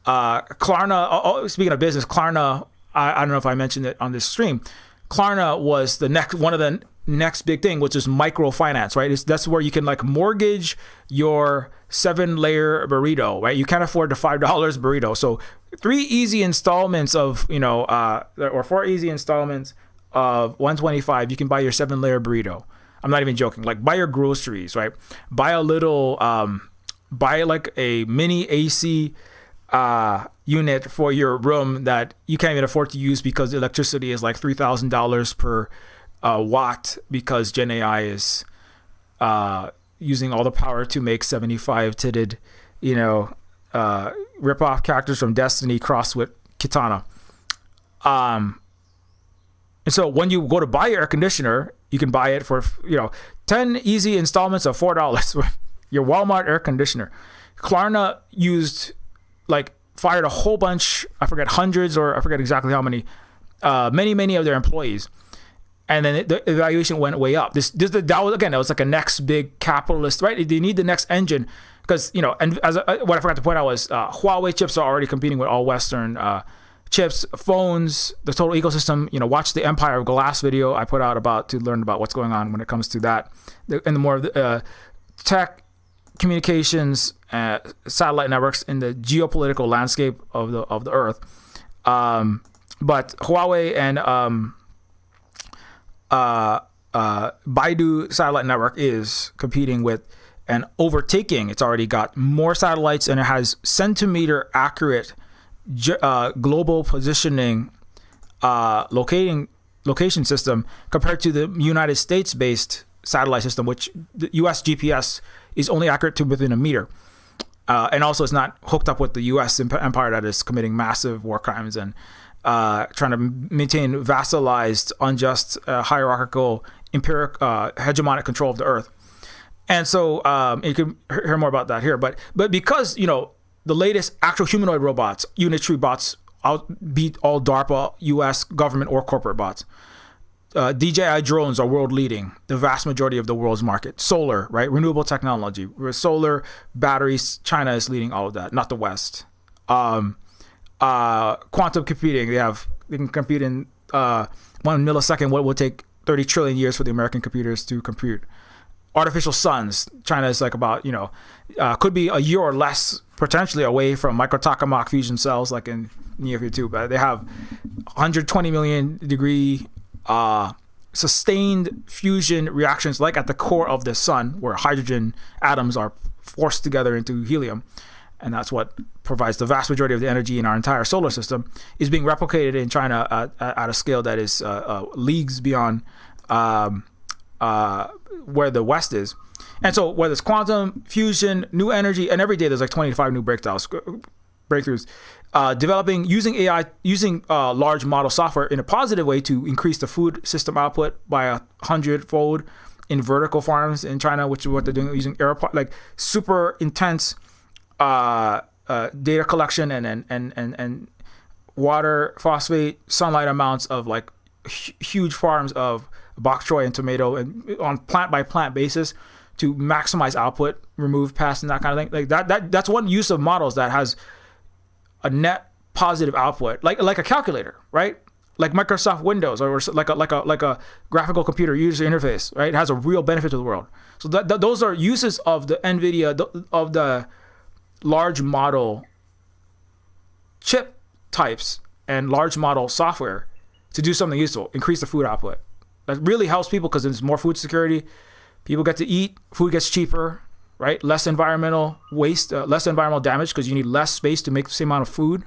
Klarna, speaking of business, Klarna, I don't know if I mentioned it on this stream. Klarna was one of the next big thing, which is microfinance, right? That's where you can like mortgage your 7-layer burrito, right? You can't afford the $5 burrito. So 3 easy installments of, or 4 easy installments of $125, you can buy your 7-layer burrito. I'm not even joking. Like, buy your groceries, right? Buy a little, buy like a mini AC unit for your room that you can't even afford to use because the electricity is like $3,000 per watt because Gen AI is using all the power to make 75-titted, rip-off characters from Destiny crossed with Kitana. And so when you go to buy your air conditioner, you can buy it for 10 easy installments of $4. Your Walmart air conditioner. Klarna fired a whole bunch. I forget hundreds, or I forget exactly how many. Many of their employees, and then the evaluation went way up. That was like a next big capitalist, right? They need the next engine because and what I forgot to point out was Huawei chips are already competing with all Western chips, phones, the total ecosystem. Watch the Empire of Glass video I put out to learn about what's going on when it comes to that, and the more of the tech, communications, satellite networks in the geopolitical landscape of the Earth. But Huawei and Baidu satellite network is competing with and overtaking. It's already got more satellites, and it has centimeter accurate global positioning location system compared to the United States based satellite system, which the US GPS is only accurate to within a meter, and also it's not hooked up with the US empire that is committing massive war crimes and trying to maintain vassalized, unjust, hierarchical, empiric, hegemonic control of the Earth. And so you can hear more about that here, but because the latest actual humanoid robots, Unitary bots, beat all DARPA, U.S. government or corporate bots. DJI drones are world leading the vast majority of the world's market. Solar, right? Renewable technology. Solar, batteries, China is leading all of that, not the West. quantum computing. They can compute in 1 millisecond what will take 30 trillion years for the American computers to compute. Artificial suns. China is like about, could be a year or less potentially away from micro-tokamak fusion cells like in Neofeud 2, but they have 120 million degree sustained fusion reactions like at the core of the sun, where hydrogen atoms are forced together into helium, and that's what provides the vast majority of the energy in our entire solar system, is being replicated in China at a scale that is leagues beyond where the West is. And so whether it's quantum, fusion, new energy, and every day there's like 25 new breakthroughs, developing, using AI, using large model software in a positive way to increase the food system output by 100-fold in vertical farms in China, which is what they're doing, using like super intense data collection and water, phosphate, sunlight amounts of like huge farms of bok choy and tomato, and on plant by plant basis to maximize output, remove pests and that kind of thing. Like that's one use of models that has a net positive output, like a calculator, right? Like Microsoft Windows, or like a graphical computer user interface, right? It has a real benefit to the world. So those are uses of the NVIDIA, of the large model chip types and large model software to do something useful, increase the food output. That really helps people because there's more food security. People get to eat, food gets cheaper, right? Less environmental waste, less environmental damage because you need less space to make the same amount of food.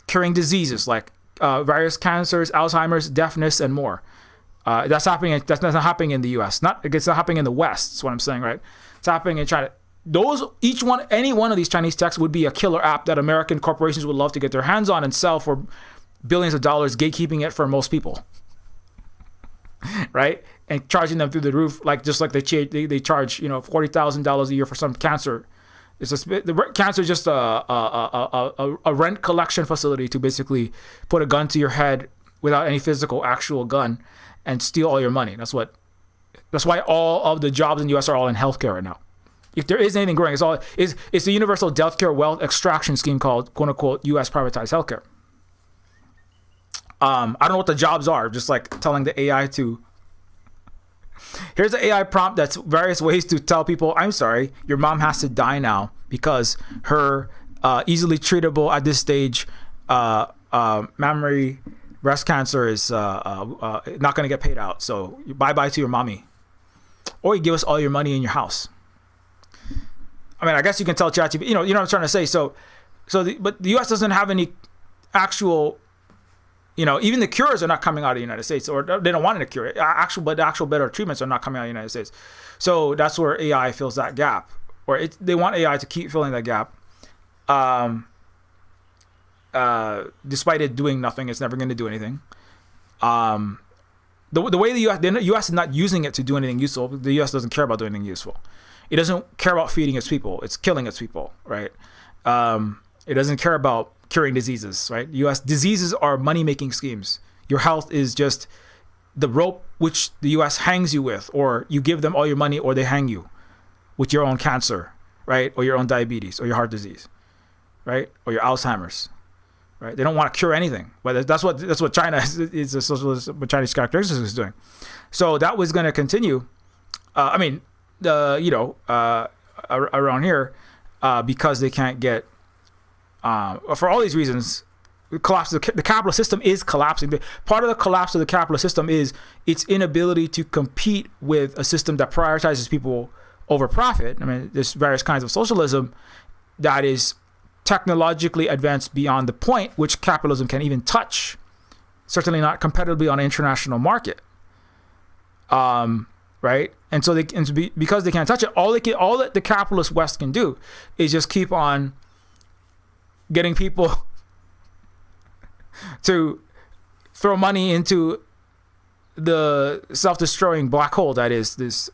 Curing diseases like various cancers, Alzheimer's, deafness, and more. That's happening. That's not happening in the U.S. It's not happening in the West. That's what I'm saying, right? It's happening in China. Any one of these Chinese techs would be a killer app that American corporations would love to get their hands on and sell for billions of dollars, gatekeeping it for most people, right? And charging them through the roof, just like they charge $40,000 a year for some cancer. The cancer is just a rent collection facility to basically put a gun to your head without any physical actual gun and steal all your money. That's why all of the jobs in the U.S. are all in healthcare right now. If there is anything growing, it's the universal healthcare wealth extraction scheme called "quote unquote" U.S. privatized healthcare. I don't know what the jobs are. Just like telling the AI to. Here's an AI prompt that's various ways to tell people, I'm sorry, your mom has to die now because her easily treatable at this stage mammary breast cancer is not going to get paid out. So bye-bye to your mommy. Or you give us all your money in your house. I mean, I guess you can tell ChatGPT, you know what I'm trying to say. But the U.S. doesn't have any actual, even the cures are not coming out of the United States, or they don't want to cure it. But the actual better treatments are not coming out of the United States. So that's where AI fills that gap, or they want AI to keep filling that gap. Despite it doing nothing, it's never going to do anything. The way the U.S. is not using it to do anything useful. The U.S. doesn't care about doing anything useful. It doesn't care about feeding its people. It's killing its people, right? It doesn't care about curing diseases, right? U.S. diseases are money-making schemes. Your health is just the rope which the U.S. hangs you with, or you give them all your money, or they hang you with your own cancer, right? Or your own diabetes, or your heart disease, right? Or your Alzheimer's, right? They don't want to cure anything, but that's what China is a socialist, what Chinese characteristics is doing. So that was going to continue. Around here, because they can't get, for all these reasons, the capitalist system is collapsing. Part of the collapse of the capitalist system is its inability to compete with a system that prioritizes people over profit. I mean, there's various kinds of socialism that is technologically advanced beyond the point which capitalism can even touch. Certainly not competitively on an international market. Right? And so because they can't touch it, all that the capitalist West can do is just keep on getting people to throw money into the self-destroying black hole that is this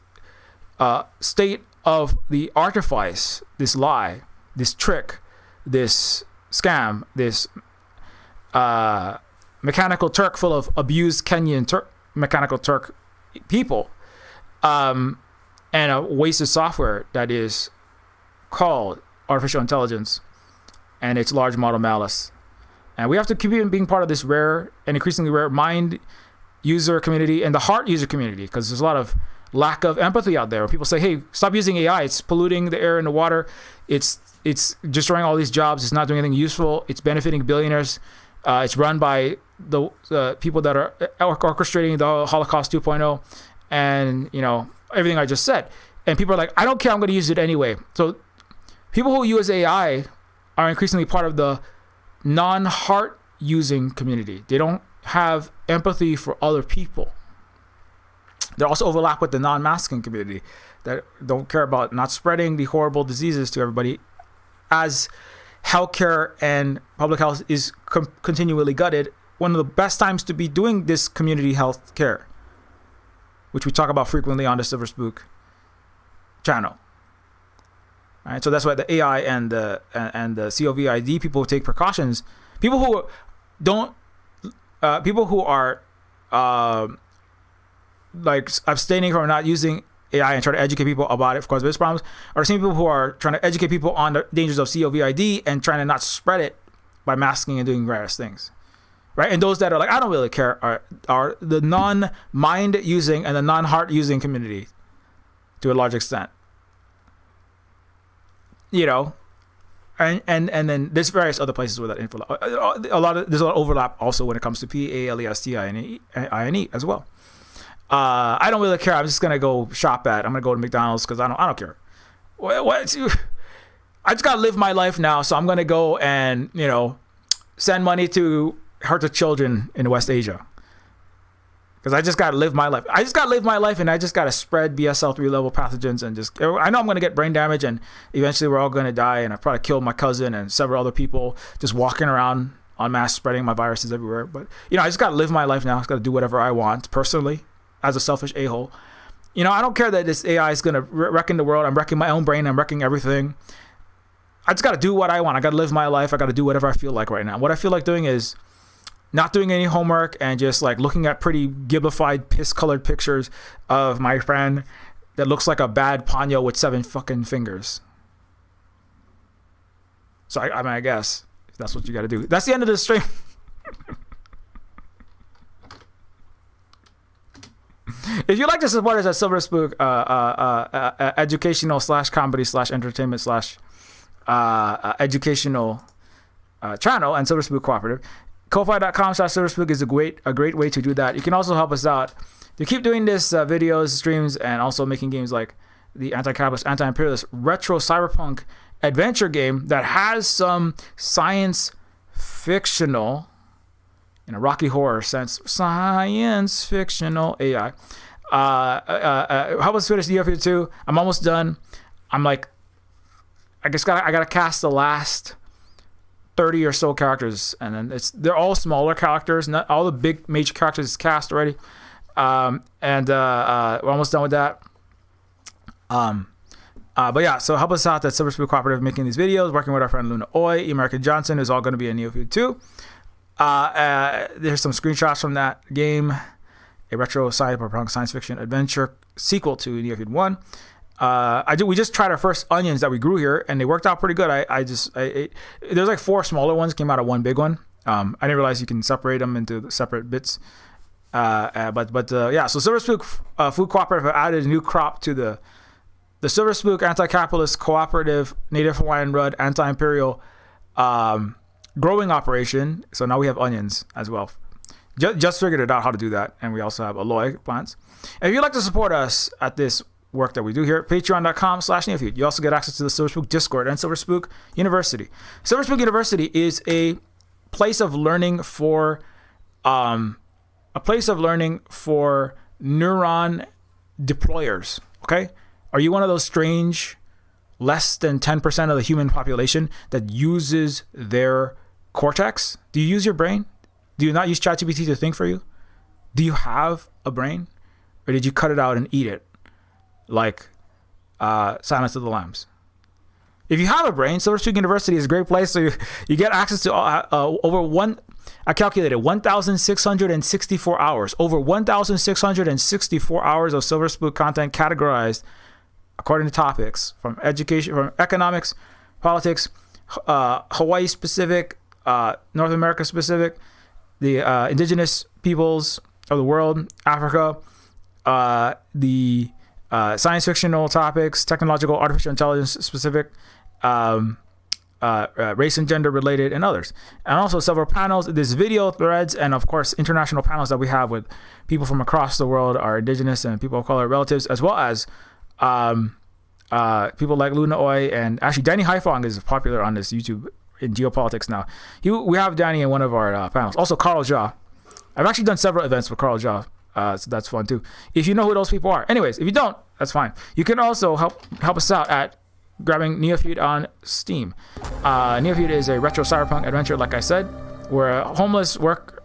state of the artifice, this lie, this trick, this scam, this mechanical Turk full of abused Kenyan mechanical Turk people, and a wasted software that is called artificial intelligence, and its large model Malice. And we have to keep being part of this rare and increasingly rare mind user community and the heart user community, because there's a lot of lack of empathy out there. People say, hey, stop using AI. It's polluting the air and the water. It's destroying all these jobs. It's not doing anything useful. It's benefiting billionaires. It's run by the people that are orchestrating the Holocaust 2.0 and, everything I just said. And people are like, I don't care. I'm going to use it anyway. So people who use AI are increasingly part of the non-heart using community. They don't have empathy for other people. They also overlap with the non-masking community that don't care about not spreading the horrible diseases to everybody, as healthcare and public health is continually gutted. One of the best times to be doing this community health care, which we talk about frequently on the Silver Spook channel. All right, so that's why the AI and the COVID people take precautions. People who are like abstaining from not using AI and try to educate people about it, of course, there's problems, are the same people who are trying to educate people on the dangers of COVID and trying to not spread it by masking and doing various things, right? And those that are like, I don't really care, are the non-mind using and the non-heart using community to a large extent, and then there's various other places where that info, there's a lot of overlap also when it comes to PALESTINE as well. I don't really care. I'm just gonna go I'm gonna go to McDonald's because I don't care. What? I just gotta live my life now, so I'm gonna go and send money to hurt the children in West Asia. Because I just gotta live my life. And I just gotta spread BSL-3 level pathogens and I know I'm gonna get brain damage and eventually we're all gonna die, and I've probably killed my cousin and several other people just walking around en masse spreading my viruses everywhere. But I just gotta live my life now. I just gotta do whatever I want personally. As a selfish a-hole, I don't care that this AI is going to wrecking the world. I'm wrecking my own brain. I'm wrecking everything. I just got to do what I want. I got to live my life. I got to do whatever I feel like right now. What I feel like doing is not doing any homework and just like looking at pretty giblified, piss-colored pictures of my friend that looks like a bad Ponyo with 7 fucking fingers. So I guess that's what you got to do. That's the end of the stream. If you'd like to support us at Silver Spook, educational / comedy / entertainment / educational channel and Silver Spook Cooperative, Ko-fi.com/Silver Spook is a great way to do that. You can also help us out to keep doing this videos, streams, and also making games like the anti-capitalist, anti-imperialist retro cyberpunk adventure game that has some science fictional, in a Rocky Horror sense, science fictional AI. Help us finish Neofeud 2. I'm almost done. I'm like, I gotta cast the last 30 or so characters, and then they're all smaller characters. Not all the big major characters is cast already. We're almost done with that. But yeah, so help us out at Silver Spook Cooperative making these videos, working with our friend Luna Oi, American Johnson is all going to be in Neofeud 2. There's some screenshots from that game, a retro cyberpunk science fiction adventure sequel to Neofeud 1. We just tried our first onions that we grew here, and they worked out pretty good. There's like 4 smaller ones came out of 1 big one. I didn't realize you can separate them into separate bits. So Silver Spook Food Cooperative added a new crop to the Silver Spook anti-capitalist cooperative Native Hawaiian Rud anti-imperial growing operation. So now we have onions as well. Just figured it out how to do that, and we also have aloe plants. And if you'd like to support us at this work that we do here, patreon.com/Neofeud. You also get access to the Silver Spook Discord and Silver Spook University. Silver Spook University is a place of learning for neuron deployers. Okay, are you one of those strange less than 10% of the human population that uses their cortex? Do you use your brain? Do you not use ChatGPT to think for you? Do you have a brain, or did you cut it out and eat it like Silence of the Lambs? If you have a brain, Silver Spook University is a great place. So you get access to I calculated 1,664 hours. Over 1,664 hours of Silver Spook content categorized according to topics from education, from economics, politics, Hawaii specific, North America specific, the indigenous peoples of the world, Africa, the science fictional topics, technological, artificial intelligence specific, race and gender related, and others. And also several panels, there's video threads, and of course international panels that we have with people from across the world, our indigenous and people of color relatives, as well as people like Luna Oi, and actually Danny Haifong is popular on this YouTube in geopolitics now. We have Danny in one of our panels. Also Carl Jha. I've actually done several events with Carl Jha, so that's fun too. If you know who those people are. Anyways, if you don't, that's fine. You can also help us out at grabbing Neofeud on Steam. Neofeud is a retro cyberpunk adventure, like I said, where a social worker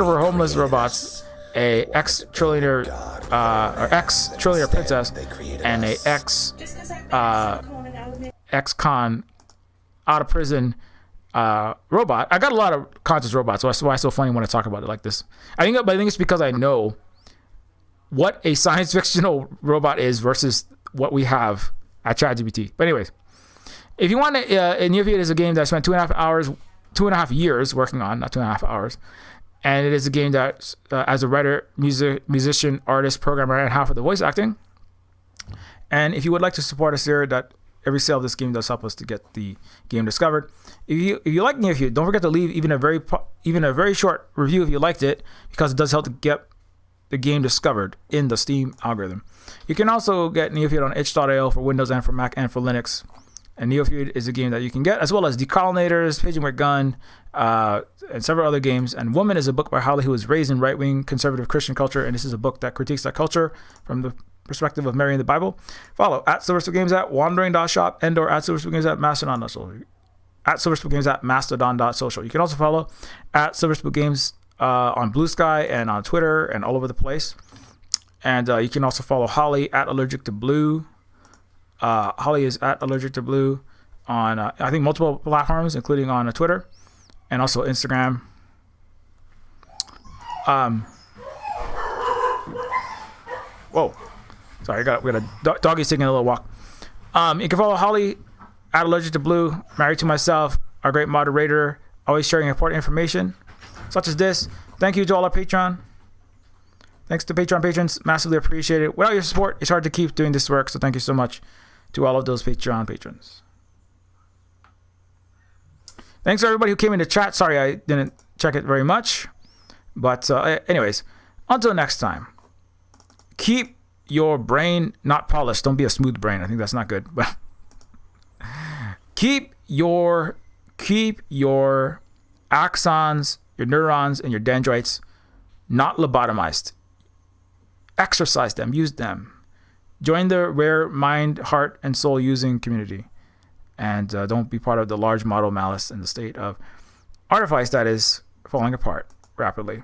for homeless robots, a ex-trillionaire princess, and a ex-con out of prison robot. I got a lot of conscious robots, so that's why it's so funny when I talk about it like this. I think it's because I know what a science fictional robot is versus what we have at ChatGPT. But anyways, if you want to, Neofeud is a game that I spent 2.5 years working on, not 2.5 hours. And it is a game that, as a writer, musician, artist, programmer, and half of the voice acting. And if you would like to support us here, that every sale of this game does help us to get the game discovered. If you like Neofeud, don't forget to leave even a very short review if you liked it, because it does help to get the game discovered in the Steam algorithm. You can also get Neofeud on itch.io for Windows and for Mac and for Linux. And Neofeud is a game that you can get, as well as Decolonators, Paging with Gun, and several other games. And Woman is a book by Holly, who was raised in right-wing conservative Christian culture, and this is a book that critiques that culture from the perspective of Mary in the Bible. Follow at SilverSpoonGames at wandering.shop and or at SilverSpoonGames at mastodon.social. At SilverSpoonGames at mastodon.social. You can also follow at SilverSpoonGames on Blue Sky and on Twitter and all over the place. And you can also follow Holly at Allergic to Blue. Holly is at Allergic to Blue on I think multiple platforms, including on Twitter and also Instagram. Whoa, sorry, we got a doggy's taking a little walk. You can follow Holly at Allergic to Blue, married to myself, our great moderator, always sharing important information such as this. Thank you to all our Patreon. Thanks to Patreon patrons, massively appreciated. Without your support, it's hard to keep doing this work, so thank you so much to all of those Patreon patrons. Thanks to everybody who came in the chat. Sorry I didn't check it very much. But anyways, until next time, keep your brain not polished. Don't be a smooth brain. I think that's not good. But keep your axons, your neurons, and your dendrites not lobotomized. Exercise them. Use them. Join the rare mind, heart, and soul using community. And don't be part of the large model malice in the state of Artifice that is falling apart rapidly.